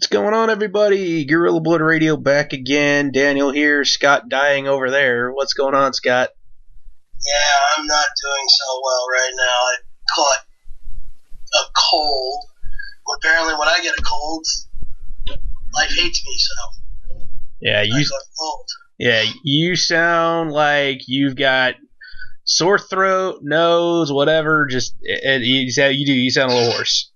What's going on, everybody? Gorilla Blood Radio back again. Daniel here. Scott dying over there. What's going on, Scott? Yeah, I'm not doing so well right now. I caught a cold. Apparently, when I get a cold, life hates me, so Yeah, I caught a cold. Yeah, you sound like you've got sore throat, nose, whatever. Just you sound a little hoarse.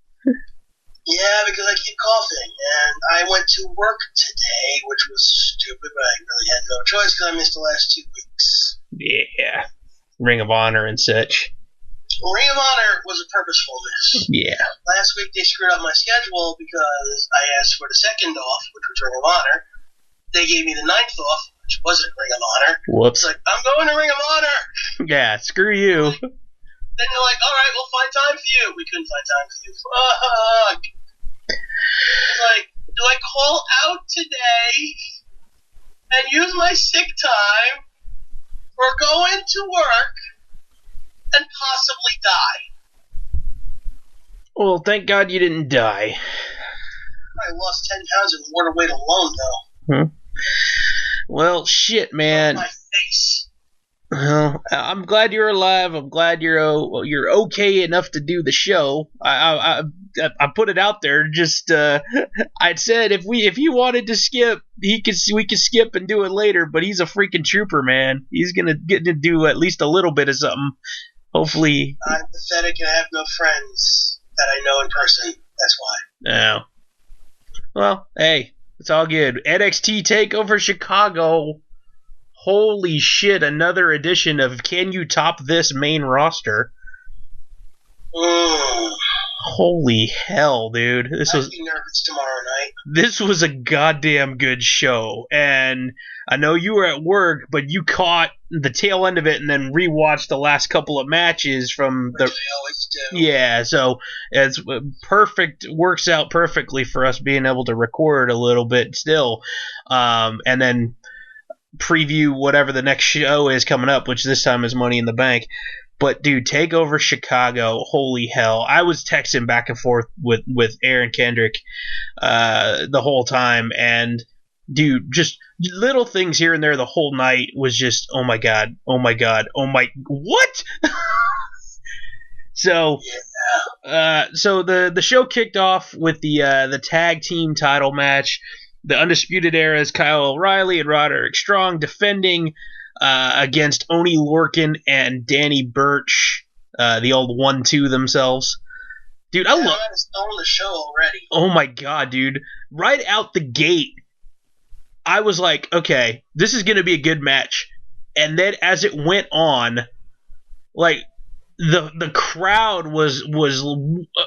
Yeah, because I keep coughing, and I went to work today, which was stupid, but I really had no choice because I missed the last 2 weeks. Yeah, Ring of Honor and such. Ring of Honor was a purposeful miss. Yeah. Last week they screwed up my schedule because I asked for the second off, which was Ring of Honor. They gave me the 9th off, which wasn't Ring of Honor. Whoops. It's like, I'm going to Ring of Honor! Yeah, screw you. Then you're like, alright, we'll find time for you. We couldn't find time for you. Fuck! It's like, do I call out today and use my sick time or go into work and possibly die? Well, thank God you didn't die. I lost 10 pounds in water weight alone, though. Well, shit, man. My face. Well, I'm glad you're alive. I'm glad you're okay enough to do the show. I put it out there. Just I'd said if he wanted to skip, we could skip and do it later. But he's a freaking trooper, man. He's gonna get to do at least a little bit of something. Hopefully. I'm pathetic and I have no friends that I know in person. That's why. No. Well, hey, it's all good. NXT Takeover Chicago. Holy shit, another edition of Can You Top This main roster. Holy hell, dude. I'd be nervous tomorrow night. This was a goddamn good show. And I know you were at work, but you caught the tail end of it and then rewatched the last couple of matches from the... Which I always do. Yeah, so it's perfect. Works out perfectly for us being able to record a little bit still. And then preview whatever the next show is coming up, which this time is Money in the Bank. But dude, Takeover Chicago, holy hell! I was texting back and forth with Aaron Kendrick the whole time, and dude, just little things here and there the whole night was just oh my god, what? So so the show kicked off with the tag team title match. The Undisputed Era's Kyle O'Reilly and Roderick Strong defending against Oney Lorcan and Danny Burch, the old 1-2 themselves. Dude, I love stolen the show already. Oh my god, dude. Right out the gate, I was like, okay, this is going to be a good match. And then as it went on, like the crowd was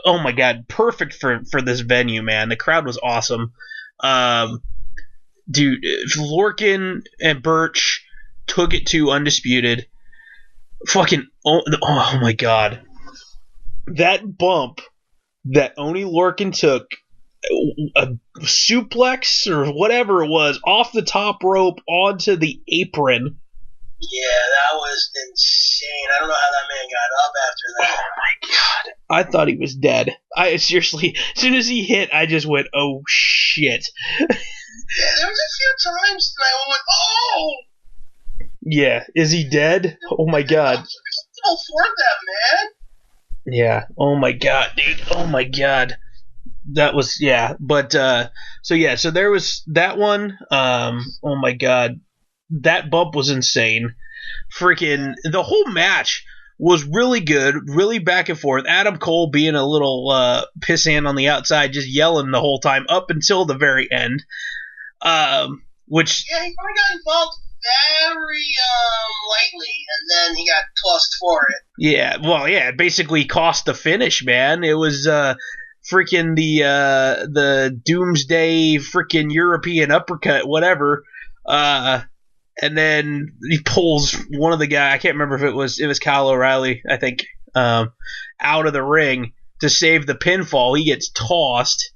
oh my god, perfect for this venue, man. The crowd was awesome. Dude, Lorcan and Birch took it to Undisputed. Fucking oh my god, that bump that Oney Lorcan took, a suplex or whatever it was, off the top rope onto the apron. Yeah, that was insane. I don't know how that man got up after that. Oh my god. I thought he was dead. I seriously, as soon as he hit, I just went, oh shit. Yeah, there was a few times that I went, oh! Yeah, is he dead? Oh my god. Still for that, man. Yeah, oh my god, dude. Oh my god. That was, yeah. But, so there was that one. Oh my god. That bump was insane. Freaking, the whole match was really good, really back and forth. Adam Cole being a little pissant on the outside, just yelling the whole time up until the very end. Which yeah, he probably got involved very lightly, and then he got tossed for it. Yeah, well, yeah, it basically cost the finish, man. It was freaking the Doomsday freaking European uppercut, whatever. And then he pulls one of the guy, I can't remember if it was Kyle O'Reilly, I think, out of the ring to save the pinfall. He gets tossed.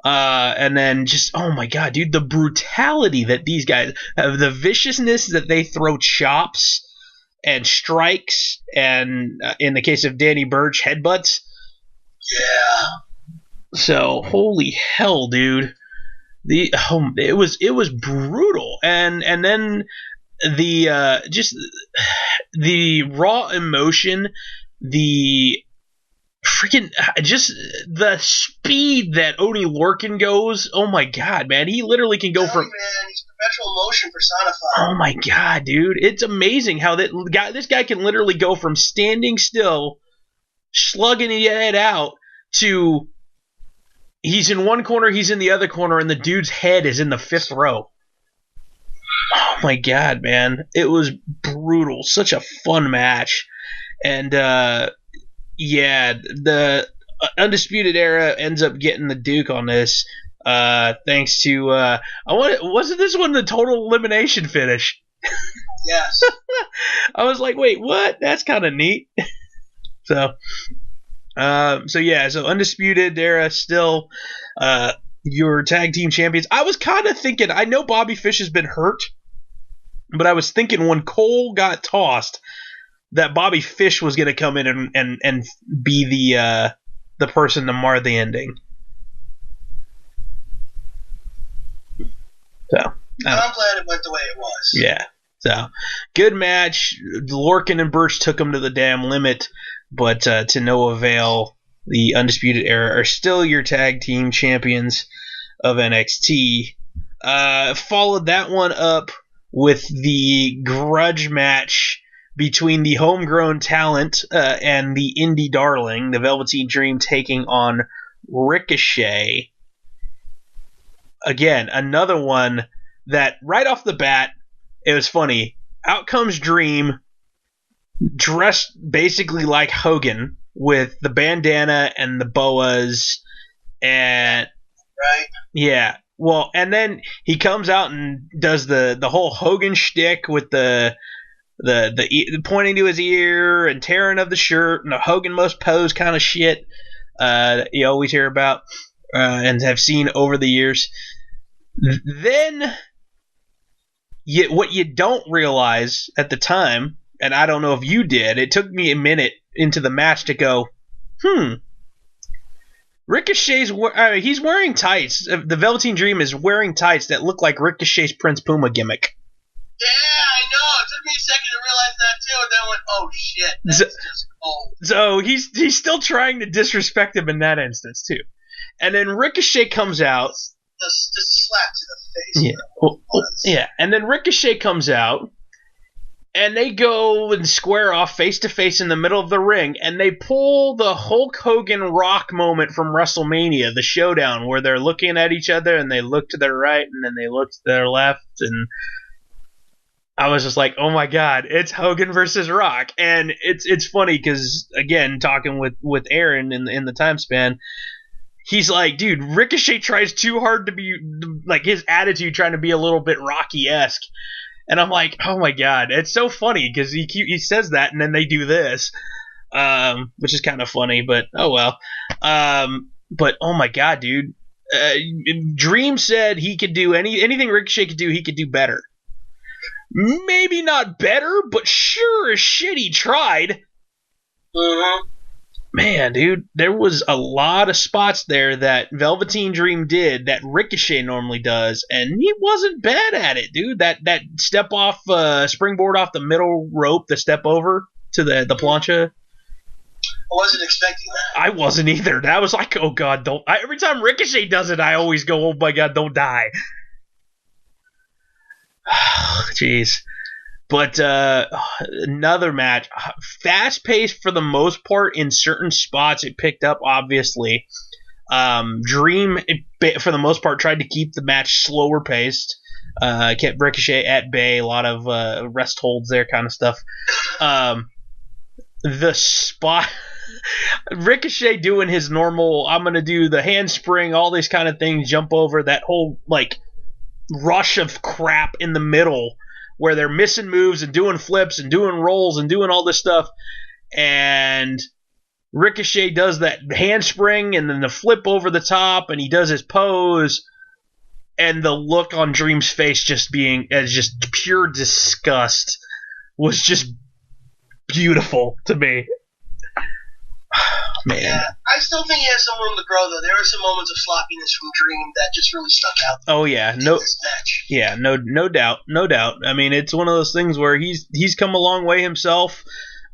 And then just, oh my god, dude, the brutality that these guys have, the viciousness that they throw chops and strikes, and in the case of Danny Burch, headbutts. Yeah. So holy hell, dude. It was brutal, and then just the raw emotion, the freaking just the speed that Oney Lorcan goes. Oh my god, man, he literally can go from. Man, he's perpetual motion personified. Oh my god, dude, it's amazing how this guy can literally go from standing still, slugging it out to. He's in one corner, he's in the other corner, and the dude's head is in the 5th row. Oh my god, man. It was brutal. Such a fun match. And, the Undisputed Era ends up getting the Duke on this, thanks to, wasn't this one the total elimination finish? Yes. I was like, wait, what? That's kind of neat. So Undisputed Era still your tag team champions. I was kind of thinking, I know Bobby Fish has been hurt, but I was thinking when Cole got tossed that Bobby Fish was going to come in and be the person to mar the ending. So I'm glad it went the way it was. Yeah. So good match. Lorcan and Birch took him to the damn limit. But to no avail, the Undisputed Era are still your tag team champions of NXT. Followed that one up with the grudge match between the homegrown talent and the indie darling, the Velveteen Dream, taking on Ricochet. Again, another one that right off the bat, it was funny. Out comes Dream, dressed basically like Hogan with the bandana and the boas, and right, yeah. Well, and then he comes out and does the whole Hogan shtick with the pointing to his ear and tearing of the shirt and the Hogan must pose kind of shit you always hear about and have seen over the years. Then, what you don't realize at the time, and I don't know if you did, it took me a minute into the match to go, Ricochet's he's wearing tights. The Velveteen Dream is wearing tights that look like Ricochet's Prince Puma gimmick. Yeah, I know. It took me a second to realize that too, and then I went, "Oh shit, that's just cold." So he's still trying to disrespect him in that instance too. And then Ricochet comes out. Just a slap to the face. Yeah, yeah. And then Ricochet comes out, and they go and square off face to face in the middle of the ring, and they pull the Hulk Hogan Rock moment from WrestleMania, the showdown, where they're looking at each other and they look to their right and then they look to their left, and I was just like, oh my god, it's Hogan versus Rock. And it's funny because, again, talking with Aaron in the time span, he's like, dude, Ricochet tries too hard to be, like, his attitude trying to be a little bit Rocky-esque. And I'm like, oh my god, it's so funny because he says that and then they do this, which is kind of funny, but oh well. But oh my god, dude, Dream said he could do anything Ricochet could do, he could do better. Maybe not better, but sure as shit he tried. Mm-hmm. Man, dude, there was a lot of spots there that Velveteen Dream did that Ricochet normally does, and he wasn't bad at it, dude. That step off, springboard off the middle rope, the step over to the plancha. I wasn't expecting that. I wasn't either. That was like, oh god, don't. Every time Ricochet does it, I always go, oh my god, don't die. Jeez. But another match, fast-paced for the most part. In certain spots, it picked up, obviously. Dream, for the most part, tried to keep the match slower-paced. Kept Ricochet at bay, a lot of rest holds there kind of stuff. The spot... Ricochet doing his normal, I'm going to do the handspring, all these kind of things, jump over, that whole, like, rush of crap in the middle where they're missing moves and doing flips and doing rolls and doing all this stuff, and Ricochet does that handspring and then the flip over the top, and he does his pose, and the look on Dream's face just being as just pure disgust was just beautiful to me. Man. Yeah, I still think he has some room to grow, though. There are some moments of sloppiness from Dream that just really stuck out. Oh yeah, in this match. Yeah, no doubt. I mean, it's one of those things where he's come a long way himself.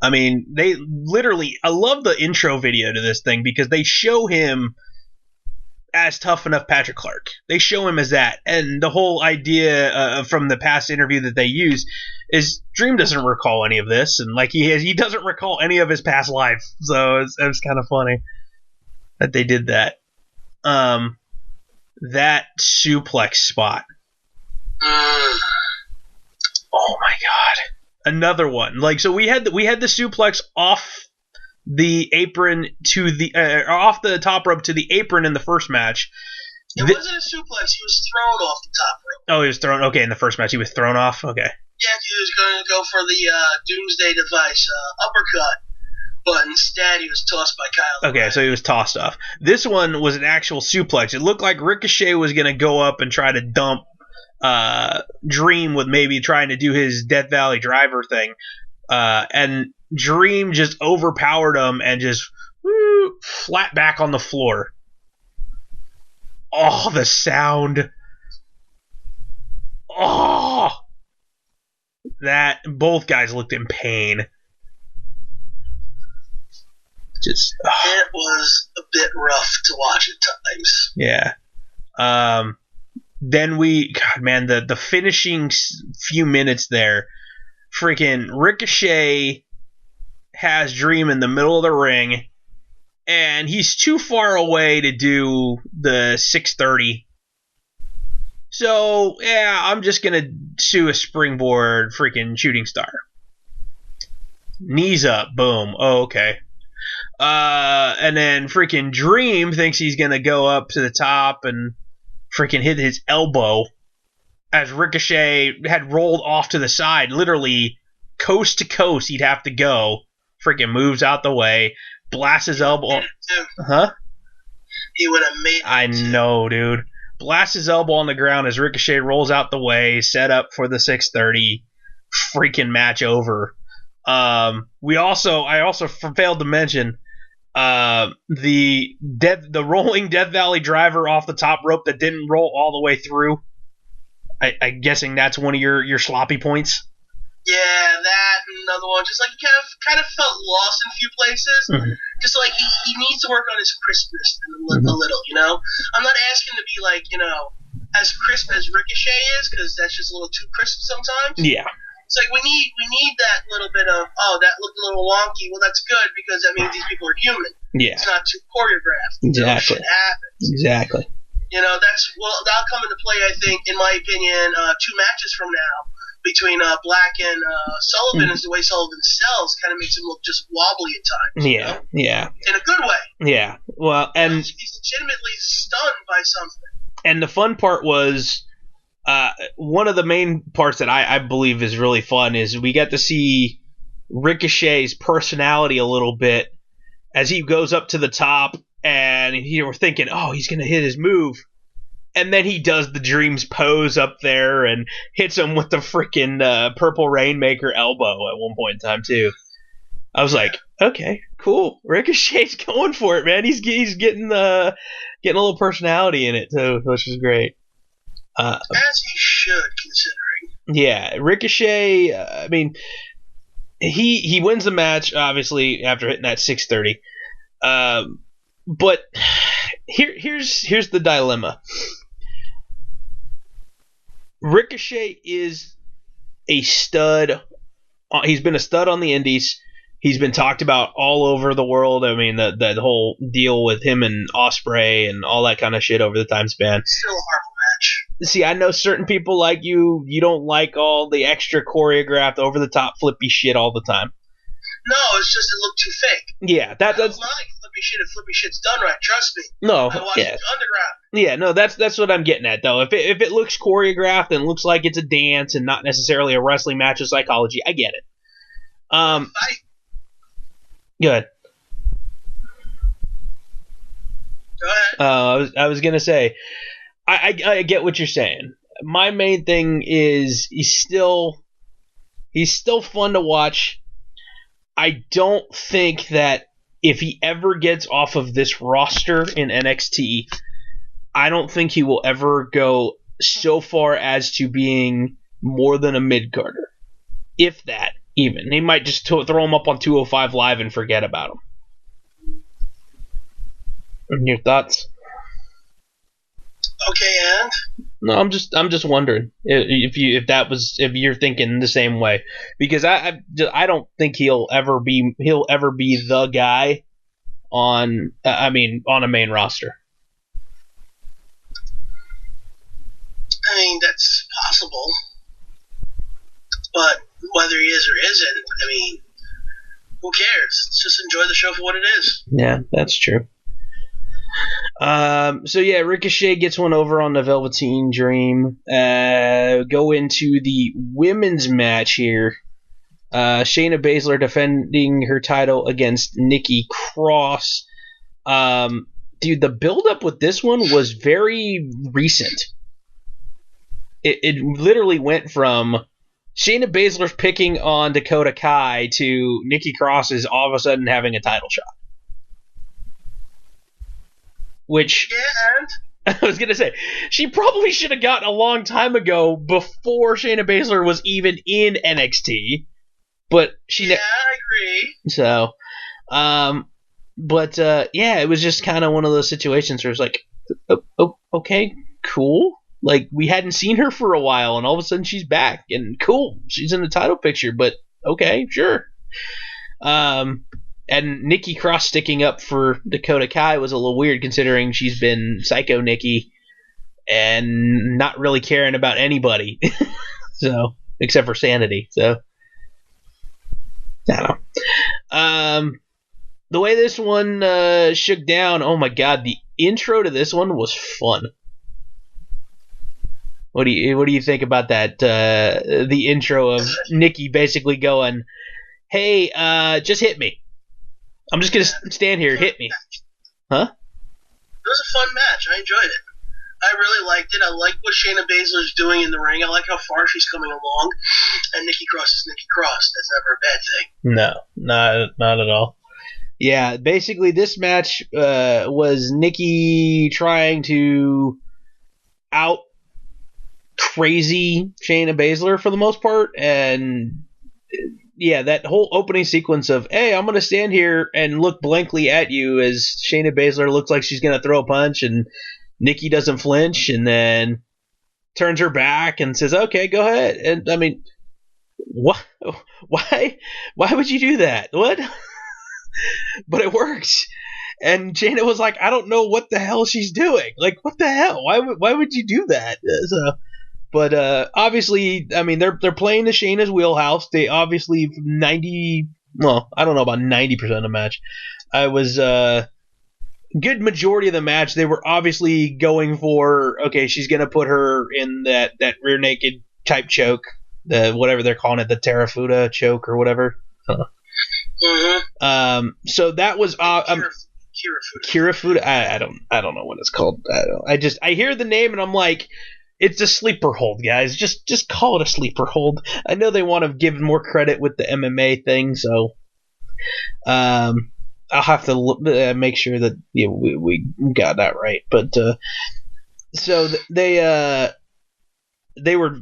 I mean, they literally. I love the intro video to this thing because they show him as Tough Enough Patrick Clark. They show him as that, and the whole idea from the past interview that they use is Dream doesn't recall any of this, and like he doesn't recall any of his past life. So it was kind of funny that they did that. That suplex spot. Oh my god! Another one. Like so, we had the suplex off the apron to the off the top rope to the apron in the first match. It wasn't a suplex. He was thrown off the top rope. Oh, he was thrown. Okay, in the first match, he was thrown off. Okay. Yeah, he was going to go for the Doomsday Device uppercut, but instead he was tossed by Kyle. Okay, so he was tossed off. This one was an actual suplex. It looked like Ricochet was going to go up and try to dump Dream with maybe trying to do his Death Valley Driver thing, and Dream just overpowered him and just flat back on the floor. Oh, the sound. Oh. That both guys looked in pain. Just it was a bit rough to watch at times. Yeah. Then the finishing few minutes there, freaking Ricochet has Dream in the middle of the ring, and he's too far away to do the 630. So, yeah, I'm just going to sue a springboard freaking shooting star. Knees up, boom. Oh, okay. And then freaking Dream thinks he's going to go up to the top and freaking hit his elbow as Ricochet had rolled off to the side. Literally, coast to coast, he'd have to go. Freaking moves out the way, blasts his elbow. Huh? He would have made it. I know, dude. Blasts his elbow on the ground as Ricochet rolls out the way, set up for the 630. Freaking match over. I also failed to mention the rolling Death Valley Driver off the top rope that didn't roll all the way through. I'm guessing that's one of your sloppy points. Yeah, that and another one. Just like he kind of felt lost in a few places. Mm-hmm. Just like he needs to work on his crispness a little, you know? I'm not asking to be like, you know, as crisp as Ricochet is, because that's just a little too crisp sometimes. Yeah. It's like we need that little bit of, that looked a little wonky. Well, that's good because that means these people are human. Yeah. It's not too choreographed. Exactly. Shit happens. Exactly. You know, that'll come into play, I think, in my opinion, 2 matches from now. Between Black and Sullivan is the way Sullivan sells kind of makes him look just wobbly at times. Yeah, you know? yeah. In a good way. Yeah. Well, and he's legitimately stunned by something. And the fun part was one of the main parts that I believe is really fun is we get to see Ricochet's personality a little bit as he goes up to the top, and we're thinking, oh, he's gonna hit his move. And then he does the Dreams pose up there and hits him with the freaking Purple Rainmaker elbow at one point in time, too. I was like, okay, cool. Ricochet's going for it, man. He's getting a little personality in it, too, which is great. As he should, considering. Yeah, Ricochet, I mean, he wins the match, obviously, after hitting that 630. But here's the dilemma. Ricochet is a stud. He's been a stud on the indies. He's been talked about all over the world. I mean, the whole deal with him and Ospreay and all that kind of shit over the time span. Still a horrible match. See, I know certain people like you. You don't like all the extra choreographed, over-the-top, flippy shit all the time. No, it's just it looked too fake. Yeah, that's not like flippy shit if flippy shit's done right. Trust me. No, I watched yeah. it underground. Yeah, no, that's what I'm getting at, though. If it looks choreographed and looks like it's a dance and not necessarily a wrestling match of psychology, I get it. Good. Go ahead. I was gonna say, I get what you're saying. My main thing is he's still fun to watch. I don't think that if he ever gets off of this roster in NXT, I don't think he will ever go so far as to being more than a mid-carder. If that, even. They might just throw him up on 205 Live and forget about him. And your thoughts? Okay, and? No, I'm just wondering if you're thinking the same way, because I don't think he'll ever be the guy on a main roster. I mean, that's possible, but whether he is or isn't, I mean, who cares? Let's just enjoy the show for what it is. Yeah, that's true. So yeah, Ricochet gets one over on the Velveteen Dream. Go into the women's match here. Shayna Baszler defending her title against Nikki Cross. Dude, the build-up with this one was very recent. It literally went from Shayna Baszler's picking on Dakota Kai to Nikki Cross is all of a sudden having a title shot. Which, yeah, I was going to say, she probably should have gotten a long time ago before Shayna Baszler was even in NXT. But she... I agree. So, yeah, it was just kind of one of those situations where it's like, okay, cool. Like, we hadn't seen her for a while, and all of a sudden she's back, and cool, she's in the title picture, but okay, sure. And Nikki Cross sticking up for Dakota Kai was a little weird, considering she's been Psycho Nikki and not really caring about anybody, so except for Sanity. So I don't know. The way this one shook down, oh my god, the intro to this one was fun. What do you think about that? The intro of Nikki basically going, "Hey, just hit me. I'm just gonna stand here. Hit me." Huh? It was a fun match. I enjoyed it. I really liked it. I like what Shayna Baszler's doing in the ring. I like how far she's coming along. And Nikki Cross is Nikki Cross. That's never a bad thing. No, not at all. Yeah, basically this match was Nikki trying to out crazy Shayna Baszler for the most part, and yeah, that whole opening sequence of, hey, I'm going to stand here and look blankly at you as Shayna Baszler looks like she's going to throw a punch, and Nikki doesn't flinch, and then turns her back and says, okay, go ahead. And I mean, what? Why would you do that? What? But it worked. And Shayna was like, I don't know what the hell she's doing. Like, what the hell? Why would you do that? But obviously, I mean, they're playing the Shayna's wheelhouse. They obviously I don't know about 90% of the match. I was good majority of the match. They were obviously going for, okay, she's gonna put her in that rear naked type choke, the whatever they're calling it, the Terrafuda choke or whatever. Mm-hmm. So that was Kirifuda. I don't know what it's called. I hear the name and I'm like, it's a sleeper hold, guys. Just call it a sleeper hold. I know they want to give more credit with the MMA thing, so I'll have to make sure that we got that right. But so they were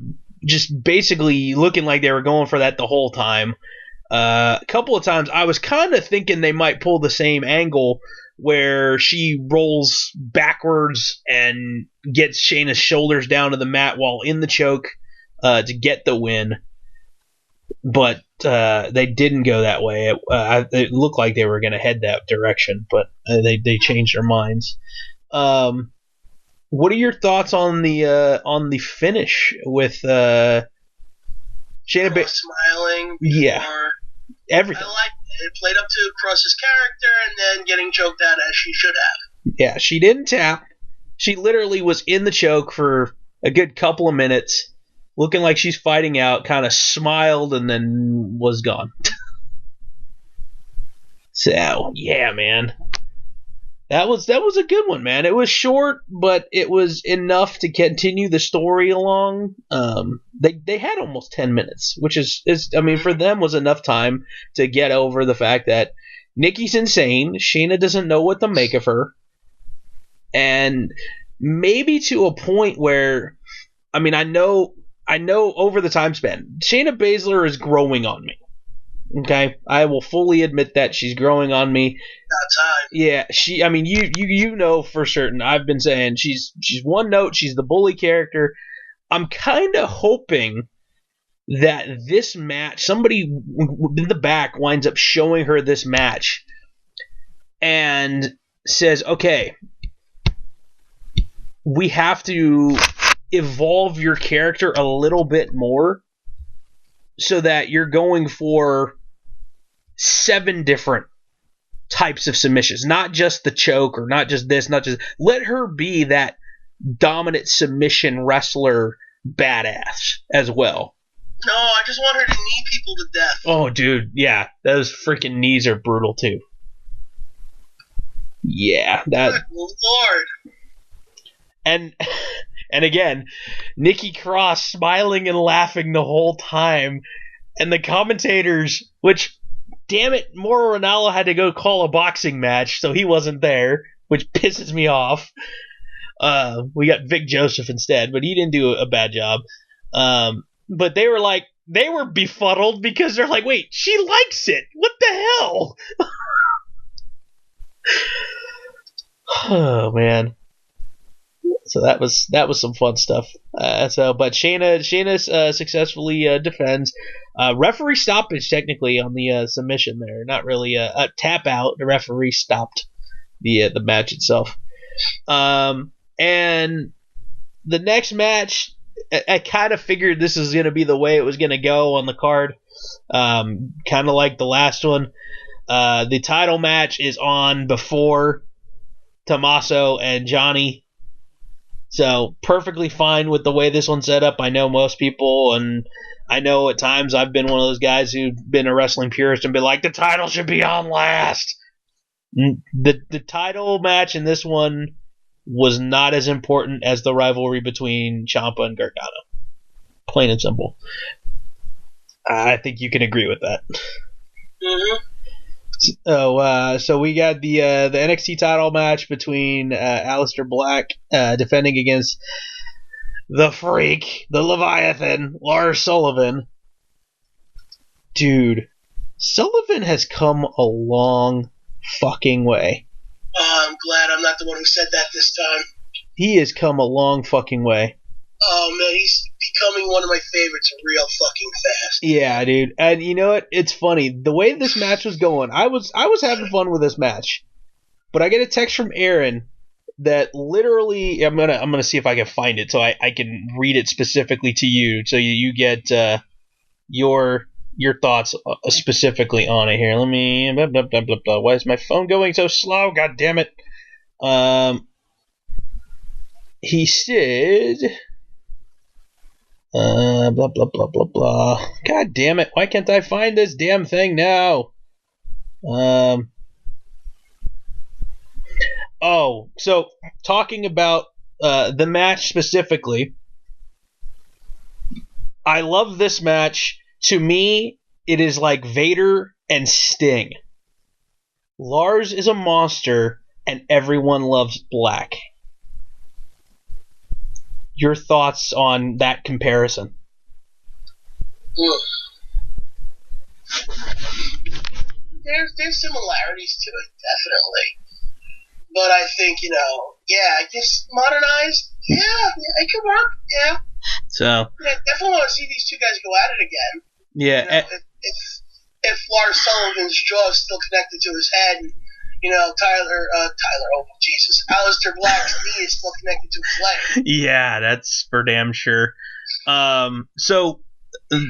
just basically looking like they were going for that the whole time. A couple of times I was kind of thinking they might pull the same angle where she rolls backwards and gets Shayna's shoulders down to the mat while in the choke to get the win. But they didn't go that way. It looked like they were going to head that direction, but they changed their minds. What are your thoughts on the finish with Shayna smiling? Yeah, everything. I liked it. It played up to Cross's character, and then getting choked out as she should have. Yeah, she didn't tap. She literally was in the choke for a good couple of minutes, looking like she's fighting out, kind of smiled, and then was gone. So, yeah, man. That was a good one, man. It was short, but it was enough to continue the story along. They had almost 10 minutes, which is I mean, for them was enough time to get over the fact that Nikki's insane. Shayna doesn't know what to make of her. And maybe to a point where, I mean, I know over the time span, Shayna Baszler is growing on me. Okay? I will fully admit that she's growing on me. About time. Yeah, you know for certain. I've been saying she's one note, she's the bully character. I'm kind of hoping that this match, somebody in the back winds up showing her this match and says, okay, we have to evolve your character a little bit more so that you're going for 7 different types of submissions, not just the choke or not just this, not just, let her be that dominant submission wrestler badass as well. No, I just want her to knee people to death. Oh, dude, yeah, those freaking knees are brutal too. Yeah, that. Good Lord. And again, Nikki Cross smiling and laughing the whole time, and the commentators, which, damn it, Mauro Ranallo had to go call a boxing match, so he wasn't there, which pisses me off. We got Vic Joseph instead, but he didn't do a bad job. But they were befuddled because they're like, wait, she likes it. What the hell? Oh man. So that was some fun stuff. But Shayna successfully defends. Referee stoppage technically on the submission there, not really a tap out. The referee stopped the match itself. And the next match, I kind of figured this is going to be the way it was going to go on the card. Kind of like the last one. The title match is on before Tommaso and Johnny. So, perfectly fine with the way this one's set up. I know most people, and I know at times I've been one of those guys who've been a wrestling purist and been like, the title should be on last. The title match in this one was not as important as the rivalry between Ciampa and Gargano. Plain and simple. I think you can agree with that. Mm-hmm. So we got the NXT title match between Aleister Black defending against the Freak, the Leviathan, Lars Sullivan. Dude, Sullivan has come a long fucking way. Oh, I'm glad I'm not the one who said that this time. He has come a long fucking way. Oh man, he's becoming one of my favorites real fucking fast. Yeah, dude. And you know what? It's funny. The way this match was going, I was having fun with this match. But I get a text from Aaron that literally, I'm gonna see if I can find it so I can read it specifically to you, so you get your thoughts specifically on it here. Let me blah, blah, blah, blah, blah. Why is my phone going so slow? God damn it. He said blah blah blah blah blah. God damn it! Why can't I find this damn thing now? Oh, so talking about the match specifically, I love this match. To me, it is like Vader and Sting. Lars is a monster, and everyone loves Black. Your thoughts on that comparison? There's similarities to it, definitely. But I think, I guess modernized, it could work, yeah. So yeah, definitely want to see these two guys go at it again. Yeah. If Lars Sullivan's jaw is still connected to his head, and Aleister Black's knee is still connected to his leg. Yeah, that's for damn sure. So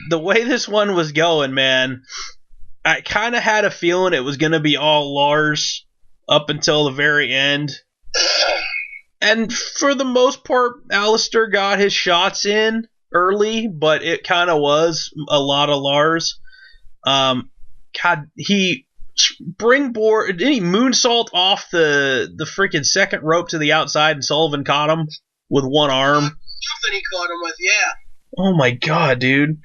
the way this one was going, man, I kind of had a feeling it was going to be all Lars up until the very end. And for the most part, Aleister got his shots in early, but it kind of was a lot of Lars. He springboard, did he moonsault off the freaking second rope to the outside, and Sullivan caught him with one arm? Something he caught him with, yeah. Oh my god, dude.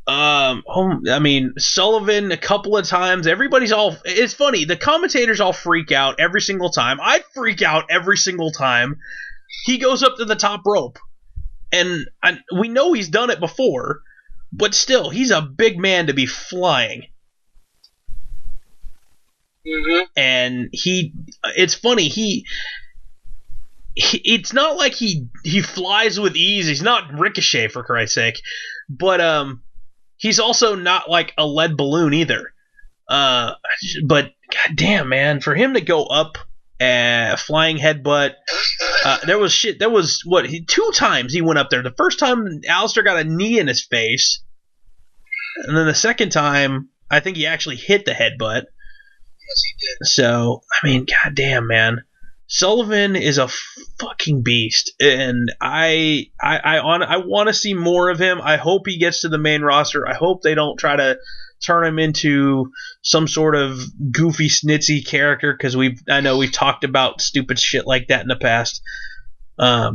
I mean, Sullivan a couple of times. It's funny. The commentators all freak out every single time. I freak out every single time. He goes up to the top rope, and we know he's done it before, but still, he's a big man to be flying. Mm-hmm. And it's funny. It's not like he flies with ease. He's not Ricochet, for Christ's sake, but he's also not like a lead balloon either. But goddamn, man, for him to go up flying headbutt, there was two times he went up there. The first time Alistair got a knee in his face, and then the second time I think he actually hit the headbutt. Yes, he did. So I mean, goddamn, man. Sullivan is a fucking beast, and I want to see more of him. I hope he gets to the main roster. I hope they don't try to turn him into some sort of goofy, snitsy character, because I know we've talked about stupid shit like that in the past. I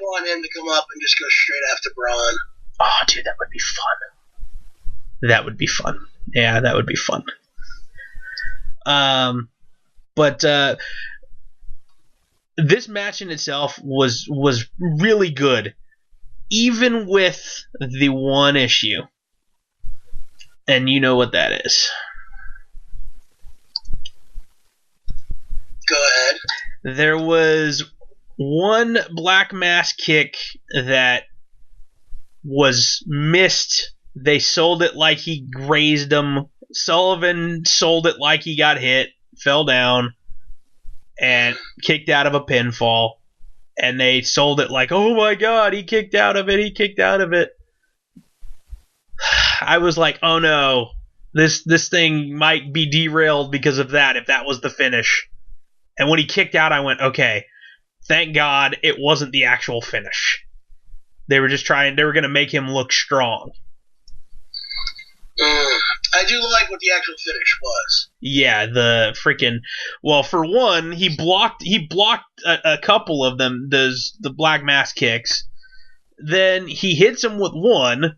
want him to come up and just go straight after Braun. Oh, dude, that would be fun. That would be fun. Yeah, that would be fun. But this match in itself was really good, even with the one issue. And you know what that is. Go ahead. There was one black mass kick that was missed. They sold it like he grazed him. Sullivan sold it like he got hit, fell down, and kicked out of a pinfall. And they sold it like, oh my god, he kicked out of it. I was like, oh no, this thing might be derailed because of that, if that was the finish. And when he kicked out, I went, okay, thank God it wasn't the actual finish. They were going to make him look strong. I do like what the actual finish was. Yeah, the freaking... Well, for one, he blocked a couple of them, the black mass kicks. Then he hits him with one.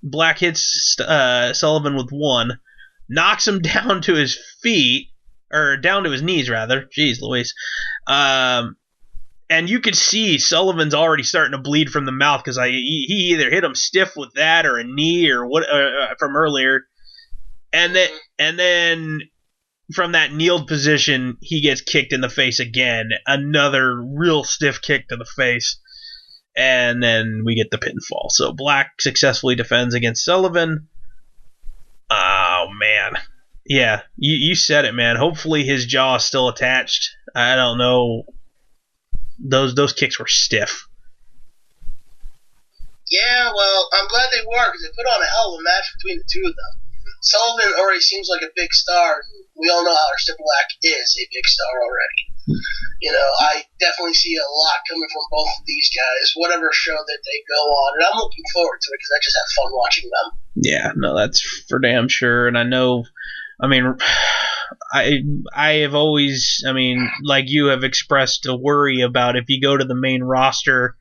Black hits Sullivan with one. Knocks him down to his feet. Or down to his knees, rather. Jeez Louise. And you could see Sullivan's already starting to bleed from the mouth, because he either hit him stiff with that or a knee or what from earlier, and then from that kneeled position he gets kicked in the face again, another real stiff kick to the face, and then we get the pinfall. So Black successfully defends against Sullivan. Oh man, yeah, you said it, man. Hopefully his jaw is still attached. I don't know. Those kicks were stiff. Yeah, well, I'm glad they were, because they put on a hell of a match between the two of them. Sullivan already seems like a big star. We all know Aleister Black is a big star already. You know, I definitely see a lot coming from both of these guys, whatever show that they go on, and I'm looking forward to it, because I just have fun watching them. Yeah, no, that's for damn sure, and I know, I mean... I have always, I mean, like you have expressed a worry about if you go to the main roster,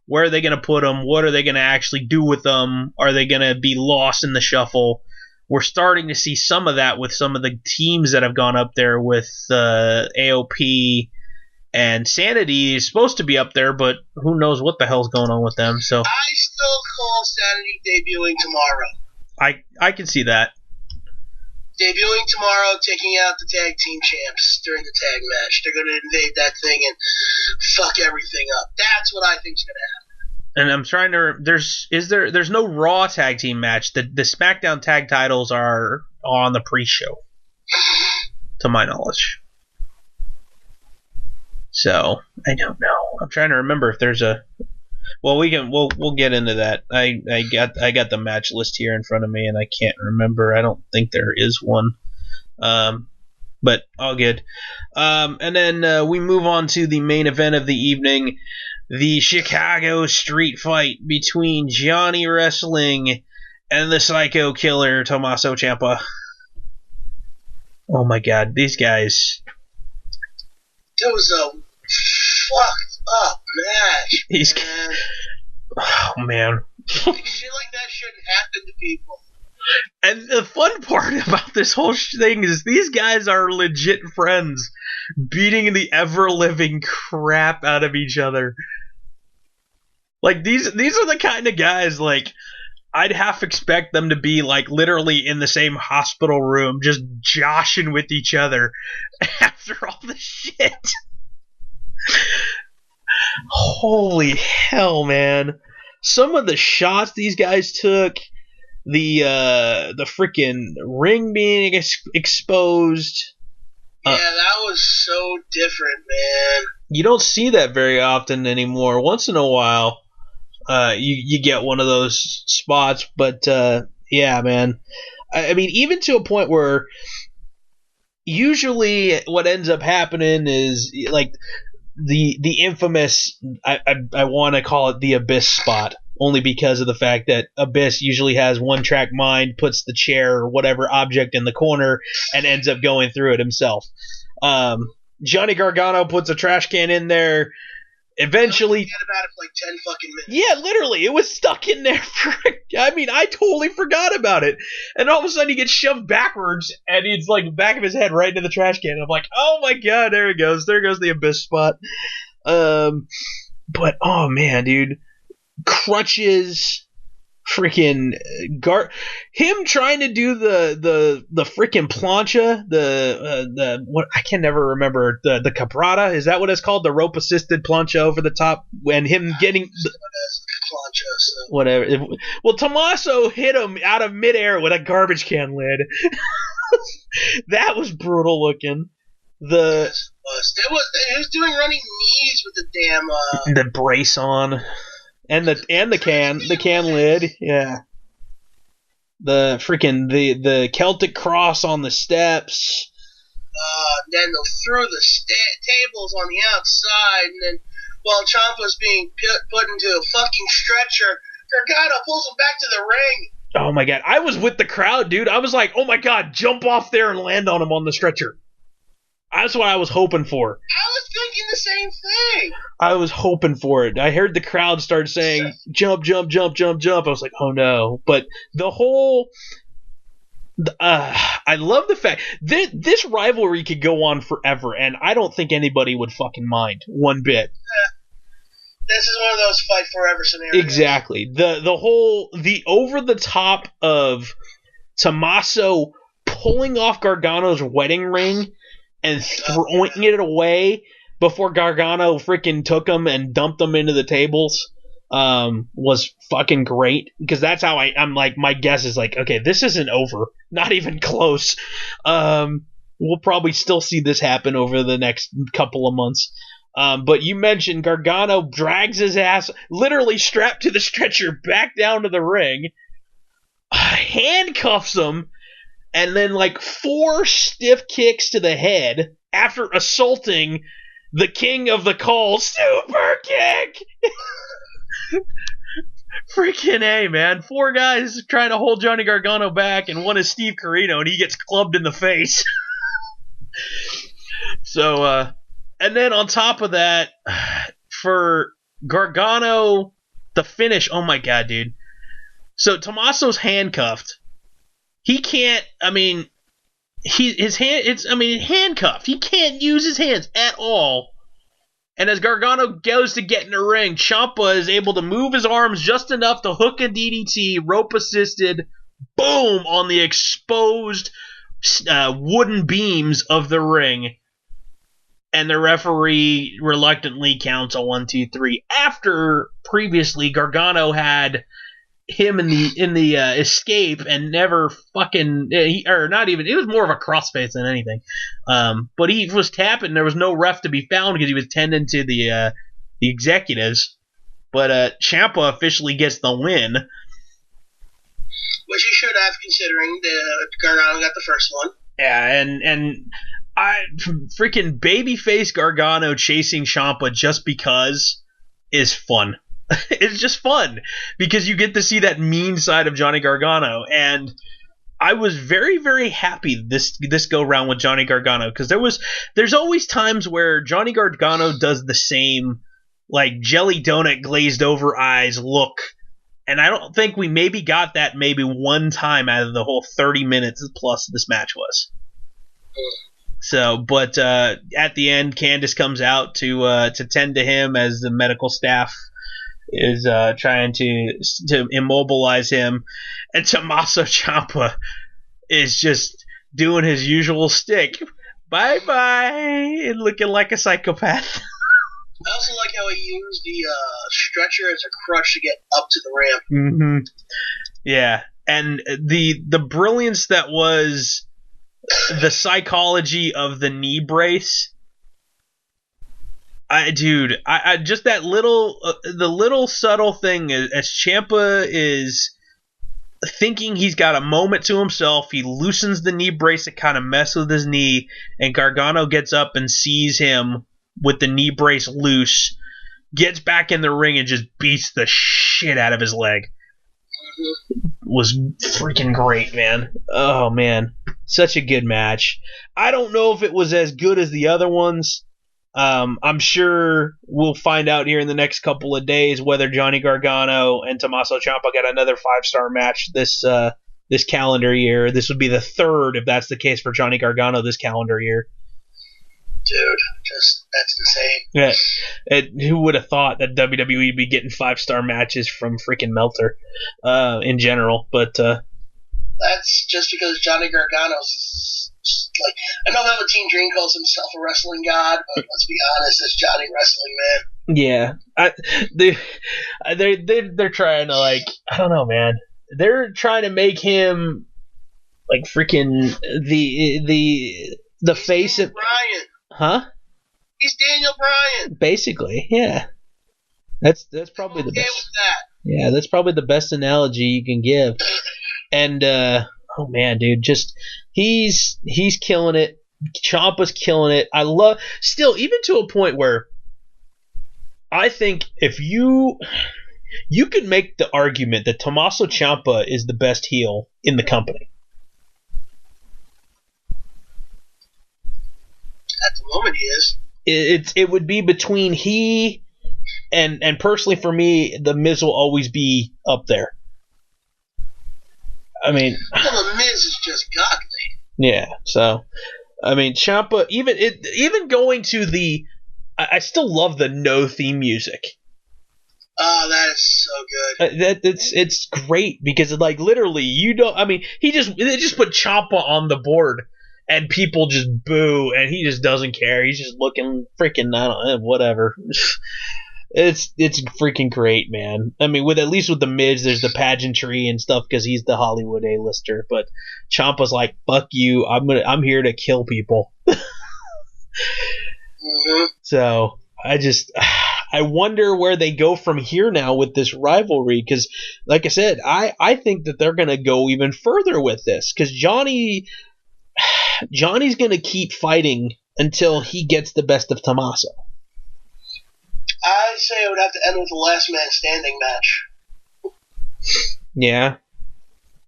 where are they going to put them? What are they going to actually do with them? Are they going to be lost in the shuffle? We're starting to see some of that with some of the teams that have gone up there with AOP, and Sanity is supposed to be up there, but who knows what the hell's going on with them. So I still call Sanity debuting tomorrow. I can see that. Debuting tomorrow, taking out the tag team champs during the tag match. They're going to invade that thing and fuck everything up. That's what I think's going to happen. And I'm trying to... There's no Raw tag team match. The SmackDown tag titles are on the pre-show, to my knowledge. So, I don't know. I'm trying to remember if there's a... Well, we'll get into that. I got the match list here in front of me, and I can't remember. I don't think there is one. But all good. And then we move on to the main event of the evening, the Chicago Street Fight between Johnny Wrestling and the Psycho Killer, Tommaso Ciampa. Oh my God, these guys. It was a fucked up match. Oh, man. Shit like that shouldn't happen to people. And the fun part about this whole thing is these guys are legit friends, beating the ever-living crap out of each other. Like, these are the kind of guys, like, I'd half expect them to be, like, literally in the same hospital room, just joshing with each other after all the shit. Holy hell, man. Some of the shots these guys took, the freaking ring being exposed. Yeah, that was so different, man. You don't see that very often anymore. Once in a while, you get one of those spots, but yeah, man. I mean, even to a point where usually what ends up happening is like the infamous, I want to call it the Abyss spot, only because of the fact that Abyss usually has one-track mind, puts the chair or whatever object in the corner, and ends up going through it himself. Johnny Gargano puts a trash can in there. Eventually, forget about it for like 10 fucking minutes. Yeah, literally, it was stuck in there for. I mean, I totally forgot about it, and all of a sudden he gets shoved backwards, and it's like back of his head right into the trash can. And I'm like, oh my god, there it goes. There goes the Abyss spot. But oh man, dude, crutches, freaking him trying to do the freaking plancha, the what, I can never remember, the caprata, is that what it's called, the rope assisted plancha over the top, and him getting plancha, so. whatever. Well, Tommaso hit him out of midair with a garbage can lid. That was brutal looking. Yes, it was. He was doing running knees with the damn the brace on. And the can lid, yeah. The freaking the Celtic cross on the steps. Then they threw the tables on the outside, and then while Ciampa's being put into a fucking stretcher, Gargano pulls him back to the ring. Oh my god, I was with the crowd, dude. I was like, oh my god, jump off there and land on him on the stretcher. That's what I was hoping for. I was thinking the same thing. I was hoping for it. I heard the crowd start saying, jump, jump, jump, jump, jump. I was like, oh no. But the whole... I love the fact... This rivalry could go on forever, and I don't think anybody would fucking mind one bit. This is one of those fight forever scenarios. Exactly. The over-the-top of Tommaso pulling off Gargano's wedding ring and throwing it away before Gargano freaking took him and dumped them into the tables was fucking great, because that's how I'm like, my guess is like, okay, this isn't over, not even close. We'll probably still see this happen over the next couple of months. But you mentioned Gargano drags his ass, literally strapped to the stretcher, back down to the ring, handcuffs him, and then like 4 stiff kicks to the head after assaulting the king of the call, super kick. Freaking A, man. 4 guys trying to hold Johnny Gargano back, and one is Steve Corino, and he gets clubbed in the face. So, and then on top of that, for Gargano, the finish, oh my god, dude. So Tommaso's handcuffed. He can't, handcuffed. He can't use his hands at all. And as Gargano goes to get in the ring, Ciampa is able to move his arms just enough to hook a DDT, rope assisted, boom, on the exposed wooden beams of the ring. And the referee reluctantly counts a 1, 2, 3. After previously Gargano had him in the escape and never fucking, or not even, it was more of a crossface than anything. But he was tapping. There was no ref to be found because he was tending to the executives. But Ciampa officially gets the win. Which he should have, considering the Gargano got the first one. Yeah, and I freaking babyface Gargano chasing Ciampa just because is fun. It's just fun because you get to see that mean side of Johnny Gargano, and I was very, very happy this go round with Johnny Gargano, because there's always times where Johnny Gargano does the same like jelly donut glazed over eyes look And I don't think we maybe got that maybe one time out of the whole 30 minutes plus this match was. So, but at the end, Candice comes out to tend to him as the medical staff is trying to immobilize him, and Tommaso Ciampa is just doing his usual stick, bye bye, and looking like a psychopath. I also like how he used the stretcher as a crutch to get up to the ramp. Mm-hmm. Yeah, and the brilliance that was the psychology of the knee brace. I just that the little subtle thing as Ciampa is thinking he's got a moment to himself, he loosens the knee brace to kind of mess with his knee, and Gargano gets up and sees him with the knee brace loose, gets back in the ring and just beats the shit out of his leg. Was freaking great, man. Oh, man. Such a good match. I don't know if it was as good as the other ones. I'm sure we'll find out here in the next couple of days whether Johnny Gargano and Tommaso Ciampa got another 5-star match this calendar year. This would be the third, if that's the case, for Johnny Gargano this calendar year. Dude, that's insane. Yeah, who would have thought that WWE would be getting 5-star matches from freaking Melter in general? But that's just because Johnny Gargano's like, I know Velveteen Dream calls himself a wrestling god, but let's be honest, it's Johnny Wrestling, man. Yeah, they're trying to, like, I don't know, man. They're trying to make him like freaking the face of Bryan. Huh? He's Daniel Bryan. Basically, yeah. That's probably the best. With that. Yeah, that's probably the best analogy you can give. And oh man, dude, just he's killing it. Ciampa's killing it. I love still even to a point where I think if you could make the argument that Tommaso Ciampa is the best heel in the company. At the moment, he is. It would be between he and personally for me, the Miz will always be up there. I mean, well, the Miz is just godly. Yeah, so I mean, Ciampa even going to the, I still love the no theme music. Oh, that is so good. It's great because like literally you don't. I mean, they just put Ciampa on the board. And people just boo, and he just doesn't care. He's just looking freaking, I don't know, whatever. It's freaking great, man. I mean, at least with the Miz, there's the pageantry and stuff because he's the Hollywood A-lister. But Ciampa's like, fuck you, I'm here to kill people. Mm-hmm. So I wonder where they go from here now with this rivalry because, like I said, I think that they're gonna go even further with this because Johnny's going to keep fighting until he gets the best of Tommaso. I'd say it would have to end with a last man standing match. Yeah.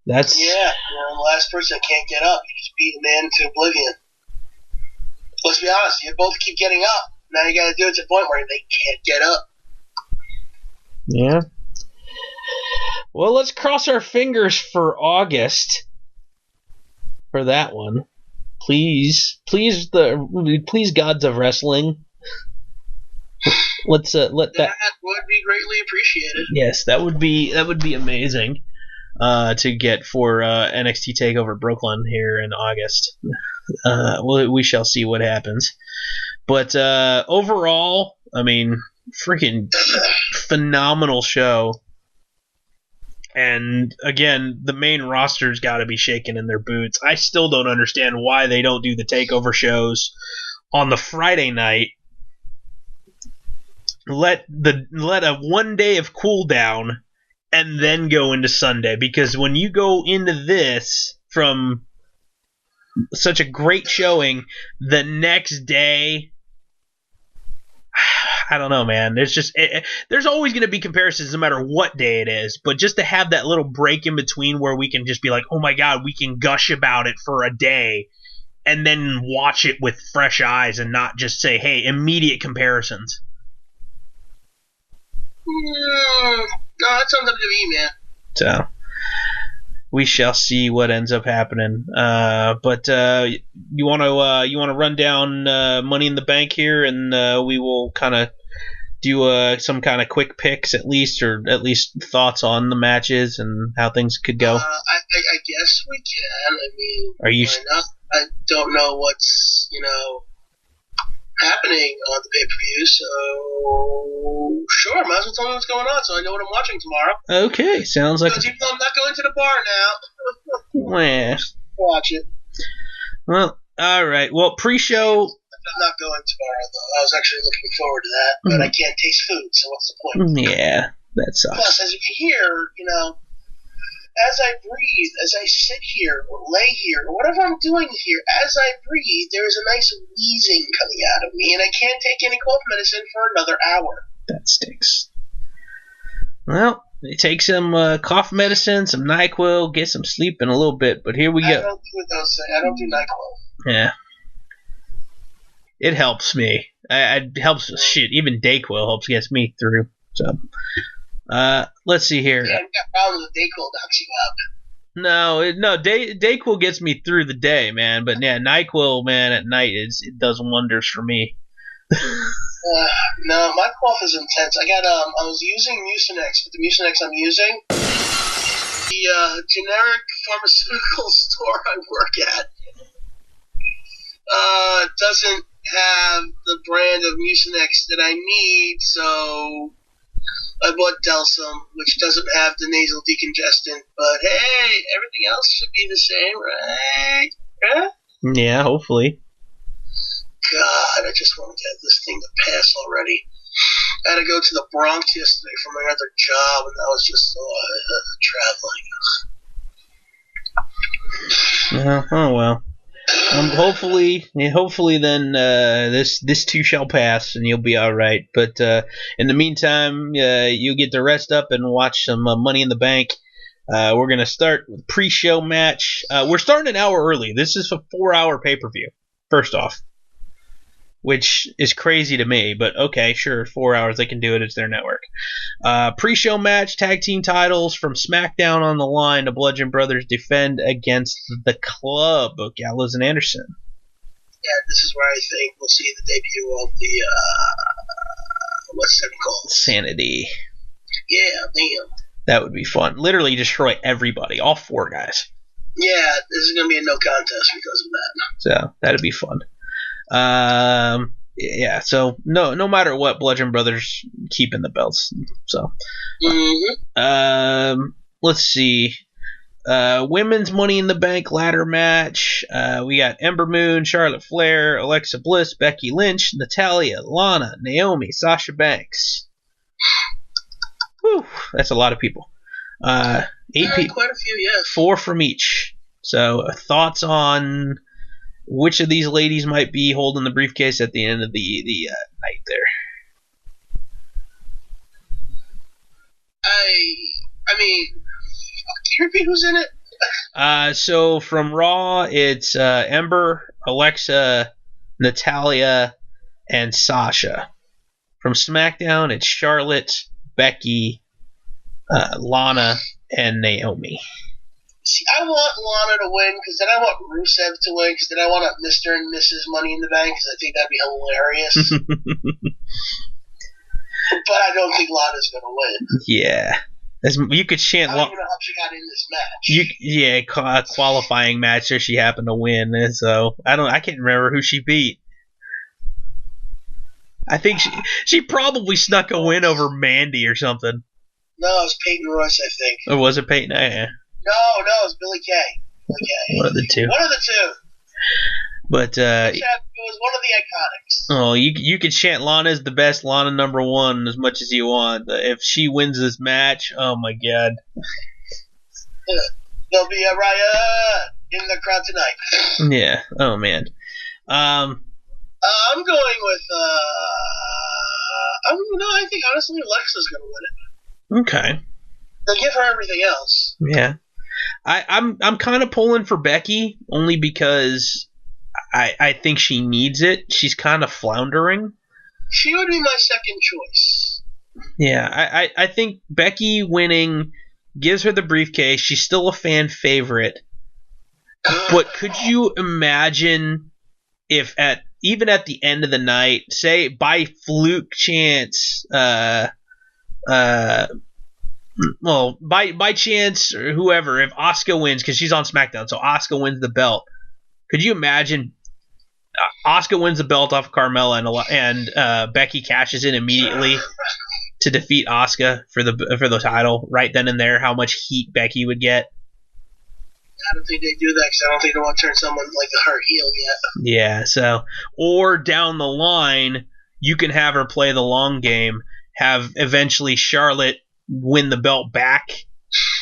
The last person can't get up. You just beat a man into oblivion. Let's be honest, you both keep getting up. Now you got to do it to the point where they can't get up. Yeah. Well, let's cross our fingers for August. For that one. Please gods of wrestling. Let's let that would be greatly appreciated. Yes, that would be amazing to get for NXT Takeover Brooklyn here in August. We shall see what happens. But overall, I mean, freaking phenomenal show. And again, the main roster's got to be shaking in their boots. I still don't understand why they don't do the takeover shows on the Friday night. Let a 1 day of cooldown and then go into Sunday, because when you go into this from such a great showing the next day, I don't know, man. There's always going to be comparisons no matter what day it is, but just to have that little break in between where we can just be like, oh my god, we can gush about it for a day and then watch it with fresh eyes and not just say, hey, immediate comparisons. No, that's on WWE, man. So we shall see what ends up happening. But you want to run down Money in the Bank here, and we will kind of do some kind of quick picks at least, or at least thoughts on the matches and how things could go. I guess we can. I mean, Are you? Why not? I don't know what's happening on the pay-per-view, so sure, might as well tell me what's going on so I know what I'm watching tomorrow. Okay, sounds like. Because even though I'm not going to the bar now, watch it. Well, all right. Well, pre-show. I'm not going tomorrow, though. I was actually looking forward to that, but I can't taste food, so what's the point? Yeah, that sucks. Plus, as you can hear, as I breathe, as I sit here or lay here or whatever I'm doing here, as I breathe, there is a nice wheezing coming out of me, and I can't take any cough medicine for another hour. That stinks. Well, take some cough medicine, some NyQuil, get some sleep in a little bit, but here we go. I don't do those things. I don't do NyQuil. Yeah. It helps me. It helps shit. Even Dayquil helps get me through. So, let's see here. Yeah, I've got problems with Dayquil knocks you out. No. Dayquil gets me through the day, man. But yeah, NyQuil, man, at night it does wonders for me. No, my cough is intense. I was using Mucinex, but the Mucinex I'm using, the generic pharmaceutical store I work at, doesn't have the brand of Mucinex that I need, so I bought Delsum, which doesn't have the nasal decongestant, but hey, everything else should be the same, right? Huh? Yeah, hopefully. God, I just want to get this thing to pass already. I had to go to the Bronx yesterday for my other job, and that was just traveling. Oh well. Hopefully then this too shall pass and you'll be all right. But in the meantime, you'll get to rest up and watch some Money in the Bank. We're gonna start with pre-show match. We're starting an hour early. This is a 4-hour pay-per-view. First off, which is crazy to me, but okay, sure, 4 hours, they can do it, it's their network. Pre-show match, tag team titles from SmackDown on the line. The Bludgeon Brothers defend against the Club of Gallows and Anderson. Yeah, this is where I think we'll see the debut of the, what's that called? Sanity. Yeah, damn. That would be fun. Literally destroy everybody, all 4 guys. Yeah, this is going to be a no contest because of that. So, that'd be fun. Yeah, so no matter what, Bludgeon Brothers keeping the belts. So, let's see. Women's Money in the Bank ladder match. We got Ember Moon, Charlotte Flair, Alexa Bliss, Becky Lynch, Natalya, Lana, Naomi, Sasha Banks. Whew, that's a lot of people. 8 people. Quite a few, yes. 4 from each. So, thoughts on which of these ladies might be holding the briefcase at the end of the night there? I mean, can you repeat who's in it? So from Raw, it's Ember, Alexa, Natalya, and Sasha. From SmackDown, it's Charlotte, Becky, Lana, and Naomi. See, I want Lana to win, because then I want Rusev to win, because then I want Mr. and Mrs. Money in the Bank, because I think that'd be hilarious. But I don't think Lana's going to win. Yeah. You could chant. I don't even know how she got in this match. Qualifying match, so she happened to win. And so I can't remember who she beat. I think she probably snuck a win over Mandy or something. No, it was Peyton Royce, I think. Or was it Peyton? Yeah. No, it was Billy Kay. One of the two. But it was one of the Iconics. Oh, you could chant Lana's the best, Lana number 1 as much as you want. If she wins this match, oh my god. There'll be a riot in the crowd tonight. Yeah. Oh man. I'm going with I think honestly Alexa's gonna win it. Okay. They'll give her everything else. Yeah. I'm kind of pulling for Becky only because I think she needs it. She's kind of floundering. She would be my second choice. Yeah, I think Becky winning gives her the briefcase. She's still a fan favorite. But could you imagine if even at the end of the night, say by fluke chance, by chance or whoever, if Asuka wins, because she's on SmackDown, so Asuka wins the belt. Could you imagine Asuka wins the belt off of Carmella and Becky cashes in immediately to defeat Asuka for the title right then and there? How much heat Becky would get? I don't think they do that because I don't think they want to turn someone like her heel yet. Yeah, so or down the line, you can have her play the long game, have eventually Charlotte win the belt back,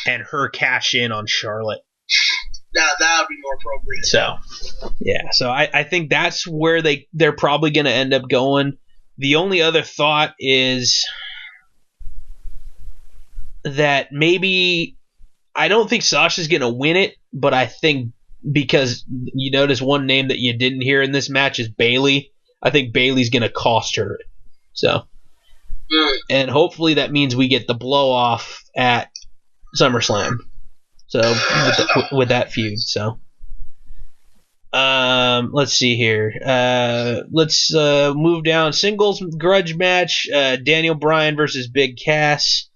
and her cash in on Charlotte. Now that would be more appropriate. So, yeah, so I think that's where they're probably going to end up going. The only other thought is that maybe I don't think Sasha's going to win it, but I think because you notice one name that you didn't hear in this match is Bayley. I think Bayley's going to cost her. So, and hopefully that means we get the blow off at SummerSlam. So with that feud. So, let's see here. Let's move down. Singles grudge match. Daniel Bryan versus Big Cass.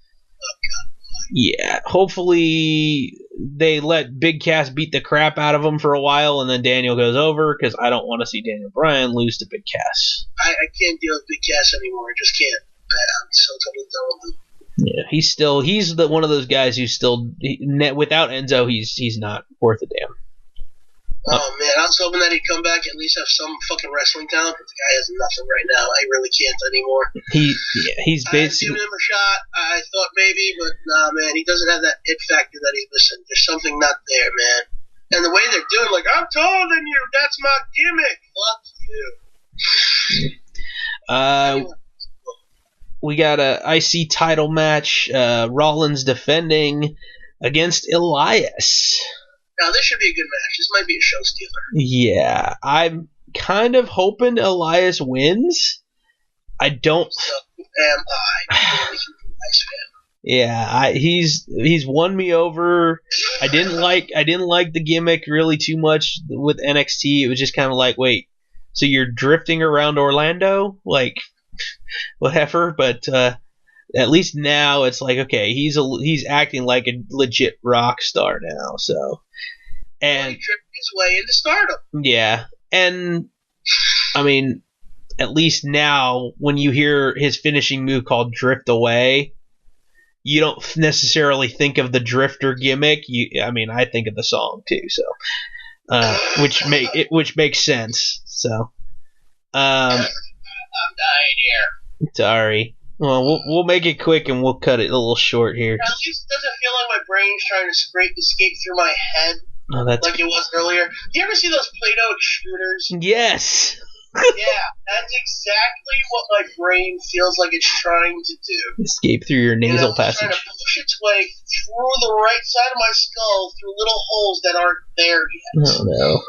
Yeah, hopefully they let Big Cass beat the crap out of him for a while, and then Daniel goes over, because I don't want to see Daniel Bryan lose to Big Cass. I can't deal with Big Cass anymore. I just can't. I'm so totally done with him. Yeah, he's one of those guys who's still without Enzo, he's not worth a damn. Oh man, I was hoping that he'd come back, at least have some fucking wrestling talent, but the guy has nothing right now. I really can't anymore. He's basically. I've given him a shot. I thought maybe, but nah, man, he doesn't have that it factor that he's missing. There's something not there, man. And the way they're doing, like, I'm taller than you. That's my gimmick. Fuck you. We got a IC title match. Rollins defending against Elias. Now, this should be a good match. This might be a show stealer. Yeah, I'm kind of hoping Elias wins. I don't. So am I. Really nice fan. Yeah, he's won me over. I didn't like the gimmick really too much with NXT. It was just kind of like, wait, so you're drifting around Orlando, like whatever. But at least now it's like, okay, he's acting like a legit rock star now. So, and he tripped his way into stardom. Yeah, and I mean, at least now when you hear his finishing move called Drift Away, you don't necessarily think of the Drifter gimmick. I think of the song too. So, which makes sense. So, I'm dying here. Sorry. Well, we'll make it quick and we'll cut it a little short here. At least it doesn't feel like my brain's trying to escape through my head like it was earlier. You ever see those Play-Doh shooters? Yes. Yeah, that's exactly what my brain feels like it's trying to do. Escape through your nasal passage. Trying to push its way through the right side of my skull through little holes that aren't there yet. Oh no.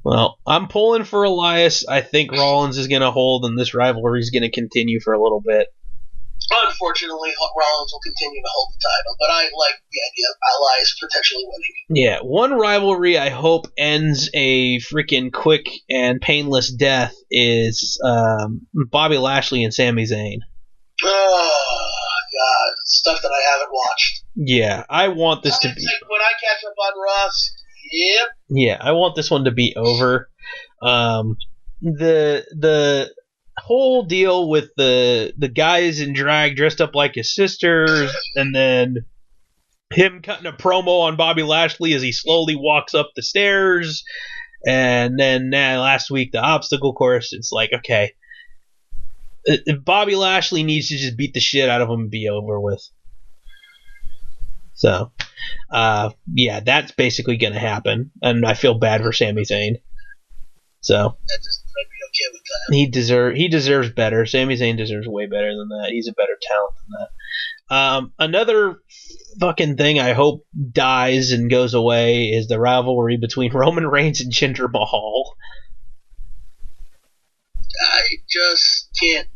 Well, I'm pulling for Elias. I think Rollins is going to hold, and this rivalry is going to continue for a little bit. Unfortunately, Rollins will continue to hold the title, but I like the idea of Elias potentially winning. Yeah, one rivalry I hope ends a freaking quick and painless death is Bobby Lashley and Sami Zayn. Oh, God. Stuff that I haven't watched. Yeah, I want this to be... Like when I catch up on Ross... Yep. Yeah, I want this one to be over. The whole deal with the guys in drag dressed up like his sisters, and then him cutting a promo on Bobby Lashley as he slowly walks up the stairs, and then last week the obstacle course. It's like, okay, Bobby Lashley needs to just beat the shit out of him and be over with. So, yeah, that's basically going to happen, and I feel bad for Sami Zayn. So, I'd be okay with that. He deserves better. Sami Zayn deserves way better than that. He's a better talent than that. Another fucking thing I hope dies and goes away is the rivalry between Roman Reigns and Jinder Mahal. I just can't.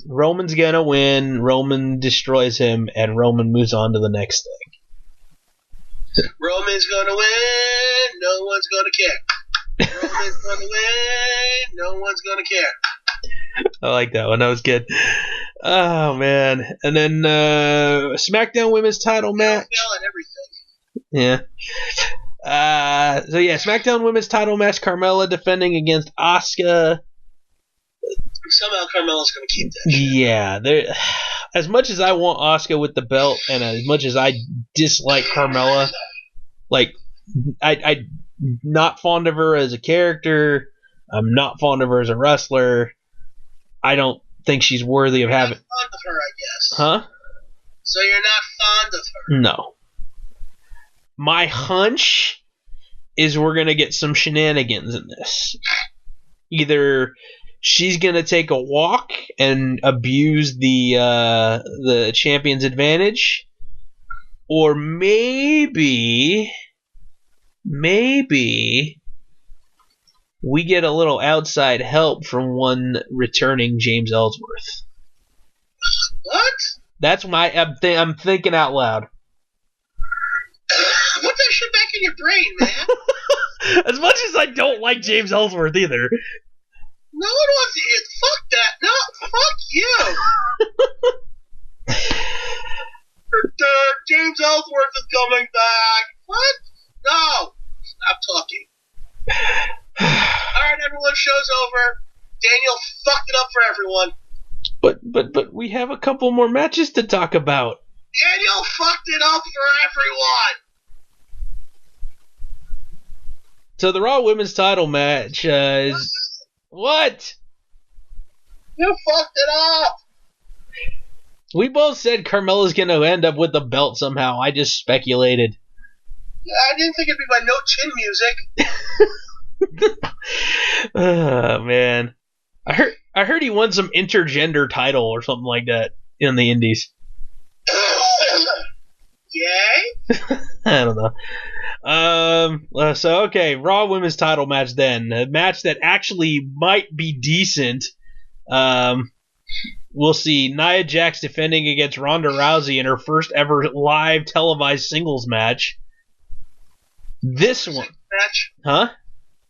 Roman's gonna win. Roman destroys him, and Roman moves on to the next thing. Roman's gonna win. No one's gonna care. Roman's gonna win. No one's gonna care. I like that one. That was good. Oh man! And then SmackDown Women's Title match. Everything. Yeah. So yeah, SmackDown Women's Title match. Carmella defending against Asuka. Somehow Carmella's going to keep that shit. Yeah, as much as I want Asuka with the belt, and as much as I dislike Carmella, like I'm not fond of her as a character. I'm not fond of her as a wrestler. I don't think she's worthy of having. You're not fond of her, I guess. Huh? So you're not fond of her? No. My hunch is we're gonna get some shenanigans in this. Either she's gonna take a walk and abuse the champion's advantage, or maybe we get a little outside help from one returning James Ellsworth. What? That's I'm thinking out loud. Put that shit back in your brain, man. As much as I don't like James Ellsworth either. No one wants to hear. Fuck that. No, fuck you. James Ellsworth is coming back. What? No. Stop talking. Alright, everyone, show's over. Daniel fucked it up for everyone. But we have a couple more matches to talk about. Daniel fucked it up for everyone. So the Raw Women's Title match is... What? You fucked it up. We both said Carmella's going to end up with the belt somehow. I just speculated. Yeah, I didn't think it'd be my no chin music. Oh, man. I heard he won some intergender title or something like that in the Indies. Yay? I don't know. So, okay, Raw Women's Title match then. A match that actually might be decent. We'll see Nia Jax defending against Ronda Rousey in her first ever live televised singles match. This one. Match? Huh?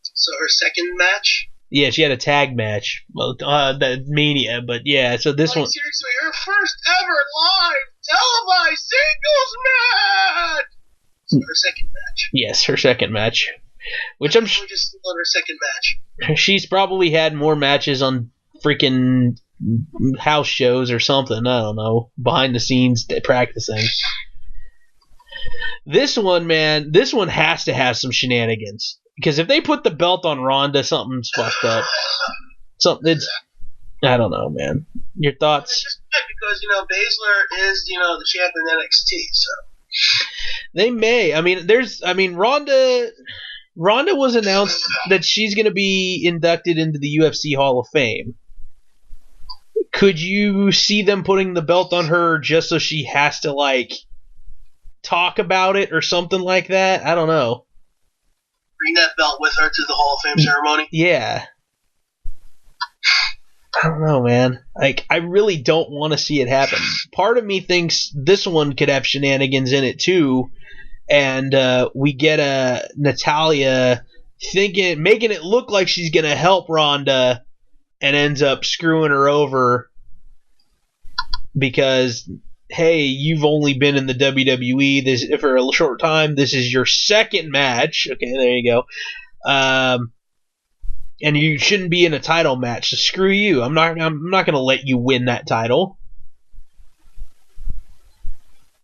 So her second match? Yeah, she had a tag match. Well, the Mania, but yeah, so this one. Seriously, her first ever live televised singles match! So her second match. Yes, her second match. Which I'm sure. Just on her second match. She's probably had more matches on freaking house shows or something. I don't know. Behind the scenes practicing. This one, man, this one has to have some shenanigans. Because if they put the belt on Ronda, something's fucked up. I don't know, man. Your thoughts? Because, Baszler is, the champion NXT, so. They may. Ronda was announced that she's going to be inducted into the UFC Hall of Fame. Could you see them putting the belt on her just so she has to, talk about it or something like that? I don't know. Bring that belt with her to the Hall of Fame ceremony? Yeah. I don't know, man. I really don't want to see it happen. Part of me thinks this one could have shenanigans in it, too. And we get Natalya making it look like she's going to help Ronda and ends up screwing her over because, hey, you've only been in the WWE for a short time. This is your second match. Okay, there you go. And you shouldn't be in a title match. So screw you. I'm not going to let you win that title.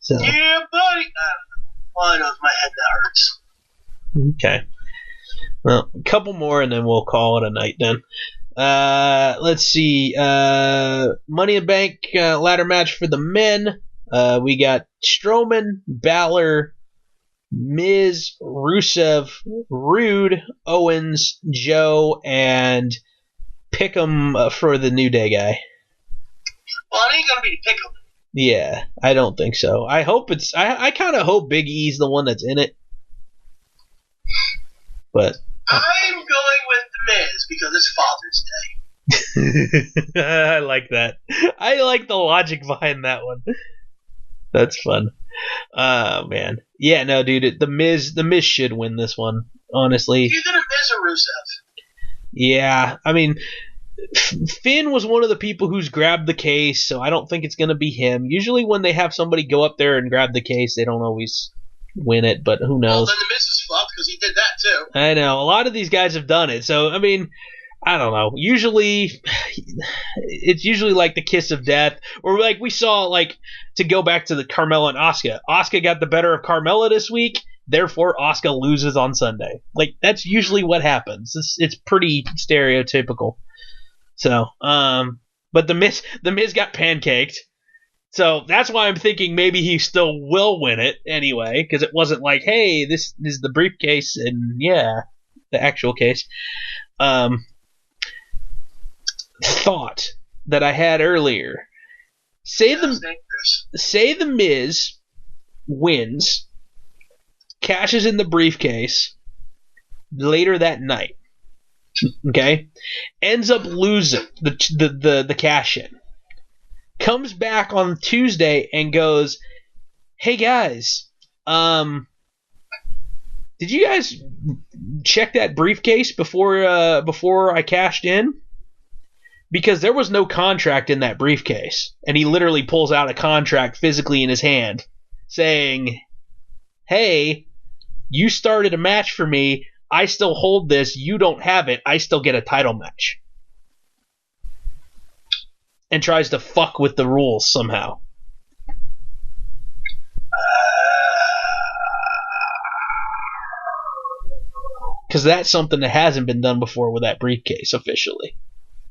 So. Yeah, buddy. All I know is my head that hurts. Okay. Well, a couple more and then we'll call it a night then. Let's see. Money in the Bank ladder match for the men. We got Strowman, Balor, Miz, Rusev, Rude, Owens, Joe, and Pick'em for the New Day guy. Well, it ain't gonna be Pick'em. Yeah, I don't think so. I hope it's. I kind of hope Big E's the one that's in it. But I'm going with the Miz because it's Father's Day. I like that. I like the logic behind that one. That's fun. Man. Yeah, no, dude. The Miz should win this one. Honestly. Either the Miz or Rusev. Yeah, I mean, Finn was one of the people who's grabbed the case, so I don't think it's going to be him. Usually when they have somebody go up there and grab the case, they don't always win it, but who knows? Well, then the Miz is fucked because he did that too. I know. A lot of these guys have done it, so, I mean, I don't know. Usually, it's usually like the kiss of death, or like we saw, like, to go back to the Carmella and Asuka. Asuka got the better of Carmella this week, therefore Asuka loses on Sunday. Like, that's usually what happens. It's pretty stereotypical. So, but the Miz got pancaked. So that's why I'm thinking maybe he still will win it anyway, because it wasn't like, hey, this is the briefcase, and yeah, the actual case. Thought that I had earlier. Say the Miz wins, cashes in the briefcase later that night. Okay, ends up losing the cash in. Comes back on Tuesday and goes, "Hey guys, did you guys check that briefcase before I cashed in? Because there was no contract in that briefcase." And he literally pulls out a contract physically in his hand, saying, "Hey, you started a match for me. I still hold this. You don't have it. I still get a title match." And tries to fuck with the rules somehow. Because that's something that hasn't been done before with that briefcase officially.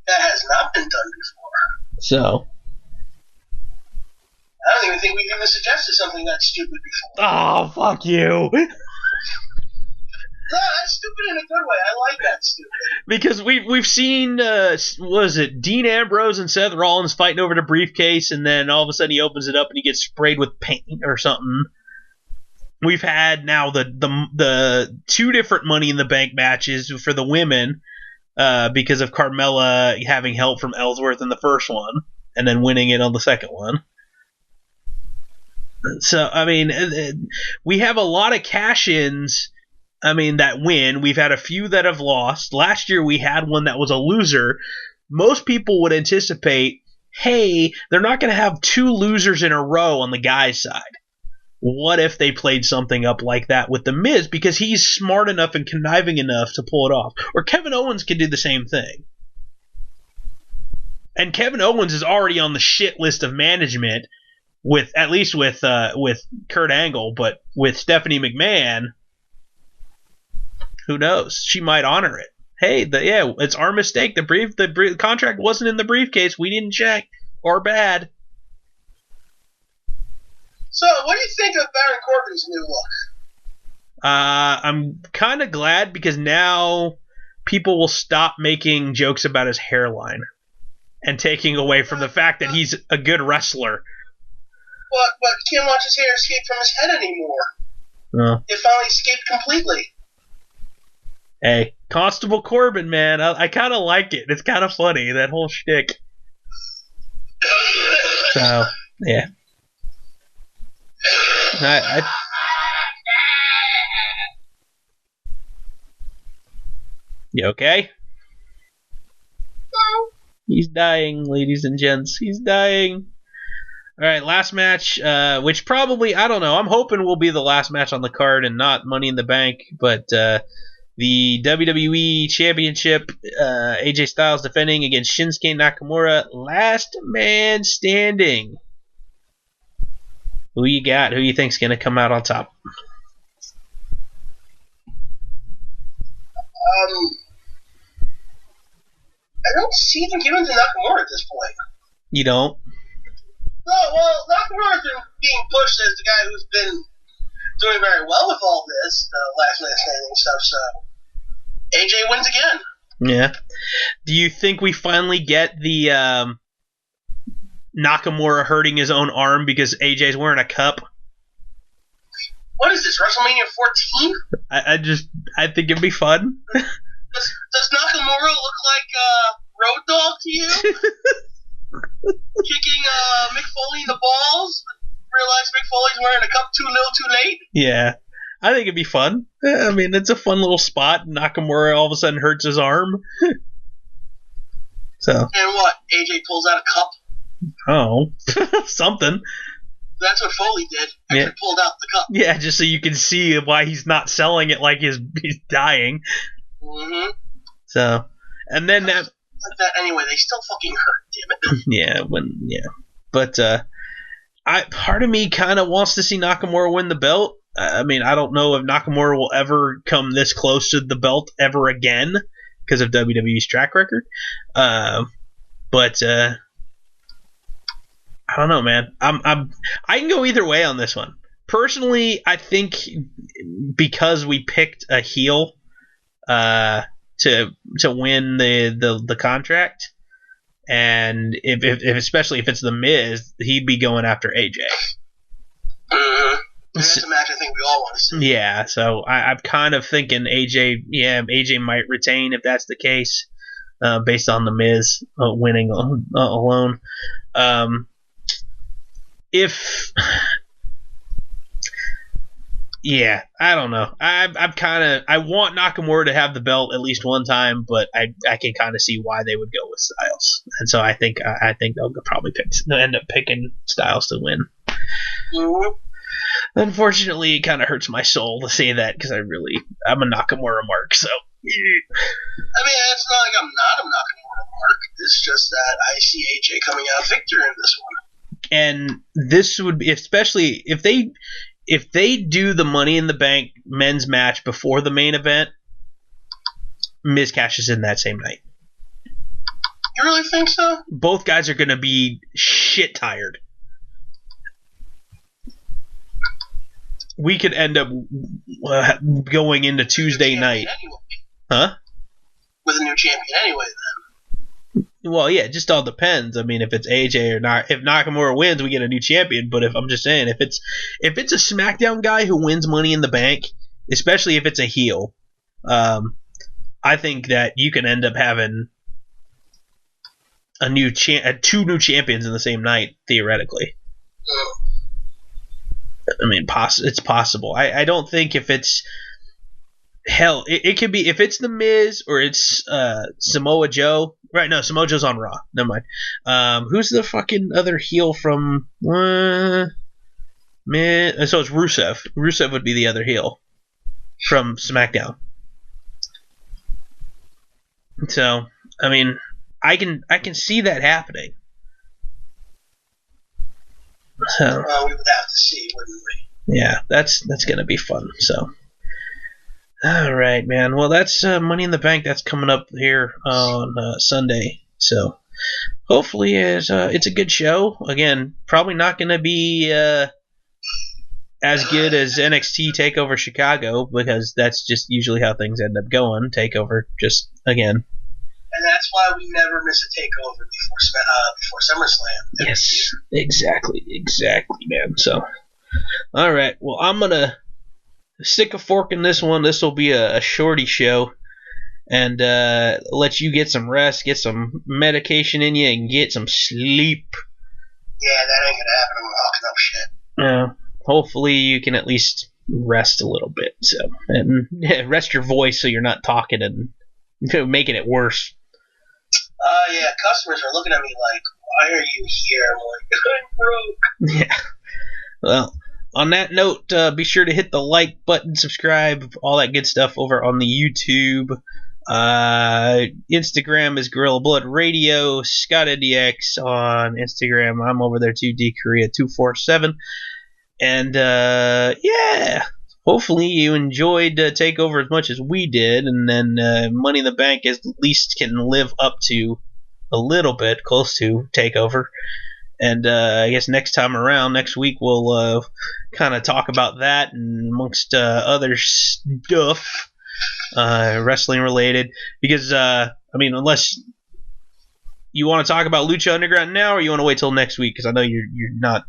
That has not been done before. So. I don't even think we've even suggested something that stupid before. Oh, fuck you. No, that's stupid in a good way. I like that stupid. Because we've seen, was it Dean Ambrose and Seth Rollins fighting over the briefcase, and then all of a sudden he opens it up and he gets sprayed with paint or something. We've had now the two different Money in the Bank matches for the women, because of Carmella having help from Ellsworth in the first one, and then winning it on the second one. So, I mean, we have a lot of cash-ins. I mean, that win. We've had a few that have lost. Last year we had one that was a loser. Most people would anticipate, hey, they're not going to have two losers in a row on the guy's side. What if they played something up like that with The Miz? Because he's smart enough and conniving enough to pull it off. Or Kevin Owens could do the same thing. And Kevin Owens is already on the shit list of management, with at least with Kurt Angle, but with Stephanie McMahon, who knows? She might honor it. Hey, it's our mistake. The contract wasn't in the briefcase. We didn't check. Or bad. So, what do you think of Baron Corbin's new look? I'm kind of glad, because now people will stop making jokes about his hairline and taking away from the fact that he's a good wrestler. But you can't watch his hair escape from his head anymore. It finally escaped completely. Hey, Constable Corbin, man, I kind of like it. It's kind of funny, that whole shtick. So, yeah. You okay? No. He's dying, ladies and gents. He's dying. All right, last match, which probably, I don't know, I'm hoping will be the last match on the card and not Money in the Bank, but the WWE Championship, AJ Styles defending against Shinsuke Nakamura, last man standing. Who you got? Who you think's going to come out on top? I don't see them giving to Nakamura at this point. You don't? No, well, Nakamura's been being pushed as the guy who's been doing very well with all this, last man standing stuff, so AJ wins again. Yeah. Do you think we finally get the Nakamura hurting his own arm because AJ's wearing a cup? What is this, WrestleMania 14? I think it'd be fun. Does Nakamura look like road dog to you? Kicking Mick Foley in the balls? Realize Mick Foley's wearing a cup too little too late? Yeah. I think it'd be fun. I mean, it's a fun little spot. Nakamura all of a sudden hurts his arm. So. And what? AJ pulls out a cup? Oh. Something. That's what Foley did. Actually pulled out the cup. Yeah, just so you can see why he's not selling it like he's dying. Mm-hmm. So, and then that. Like that anyway, they still fucking hurt, damn it. But part of me kind of wants to see Nakamura win the belt. I mean, I don't know if Nakamura will ever come this close to the belt ever again because of WWE's track record. But I don't know, man. I can go either way on this one. Personally, I think because we picked a heel to win the contract, and if especially if it's the Miz, he'd be going after AJ. Mm-hmm. That's a match I think we all want to see. Yeah, so I'm kind of thinking AJ might retain if that's the case, based on the Miz winning alone. Yeah, I don't know. I want Nakamura to have the belt at least one time, but I can kind of see why they would go with Styles, and so I think they'll probably end up picking Styles to win. Mm-hmm. Unfortunately, it kind of hurts my soul to say that because I'm a Nakamura mark. So. I mean, it's not like I'm not a Nakamura mark. It's just that I see AJ coming out victor in this one. And this would be, especially if they do the Money in the Bank men's match before the main event, Miz cashes in that same night. You really think so? Both guys are going to be shit tired. We could end up going into Tuesday night. Anyway. Huh? With a new champion anyway, then. Well, yeah, it just all depends. I mean, if it's AJ or not. If Nakamura wins, we get a new champion. But I'm just saying, if it's a SmackDown guy who wins Money in the Bank, especially if it's a heel, I think that you can end up having two new champions in the same night, theoretically. I mean, it's possible. I don't think if it's hell, it could be if it's the Miz or it's Samoa Joe. Right? No, Samoa Joe's on Raw. Never mind. Who's the fucking other heel from? So it's Rusev. Rusev would be the other heel from SmackDown. So I mean, I can see that happening. So, well, we would have to see, wouldn't we? Yeah, that's going to be fun. So, all right, man. Well, that's Money in the Bank. That's coming up here on Sunday. So, hopefully, it's a good show. Again, probably not going to be as good as NXT Takeover Chicago because that's just usually how things end up going. Takeover, just again. And that's why we never miss a takeover before SummerSlam. Yes, exactly, man. So, all right. Well, I'm gonna stick a fork in this one. This will be a shorty show, and let you get some rest, get some medication in you, and get some sleep. Yeah, that ain't gonna happen. I'm hawking up shit. Hopefully, you can at least rest a little bit. So, and rest your voice so you're not talking and making it worse. Yeah, customers are looking at me like, why are you here? I'm like, I'm broke. Yeah. Well, on that note, be sure to hit the like button, subscribe, all that good stuff over on the YouTube. Instagram is Gorilla Blood Radio, ScottDX on Instagram. I'm over there too, DKorea247. And, yeah. Hopefully you enjoyed TakeOver as much as we did, and then Money in the Bank at least can live up to a little bit, close to TakeOver. And I guess next week, we'll kind of talk about that and amongst other stuff, wrestling related. Because, I mean, unless you want to talk about Lucha Underground now, or you want to wait till next week, because I know you're not.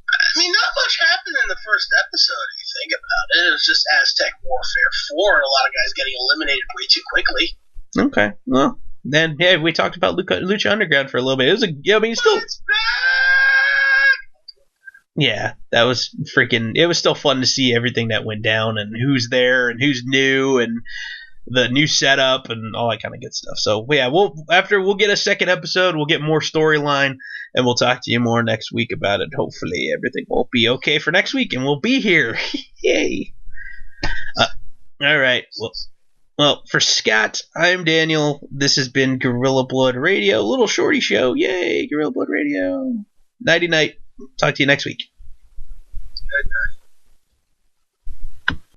I mean, not much happened in the first episode, if you think about it. It was just Aztec Warfare 4, and a lot of guys getting eliminated way too quickly. Okay, well, then yeah, we talked about Lucha Underground for a little bit. It was still. Yeah, that was freaking. It was still fun to see everything that went down and who's there and who's new and the new setup and all that kind of good stuff. So yeah, we'll get a second episode. We'll get more storyline and we'll talk to you more next week about it. Hopefully everything will be okay for next week and we'll be here. Yay! All right. Well, for Scott, I'm Daniel. This has been Gorilla Blood Radio, little shorty show. Yay, Gorilla Blood Radio. Nighty night. Talk to you next week.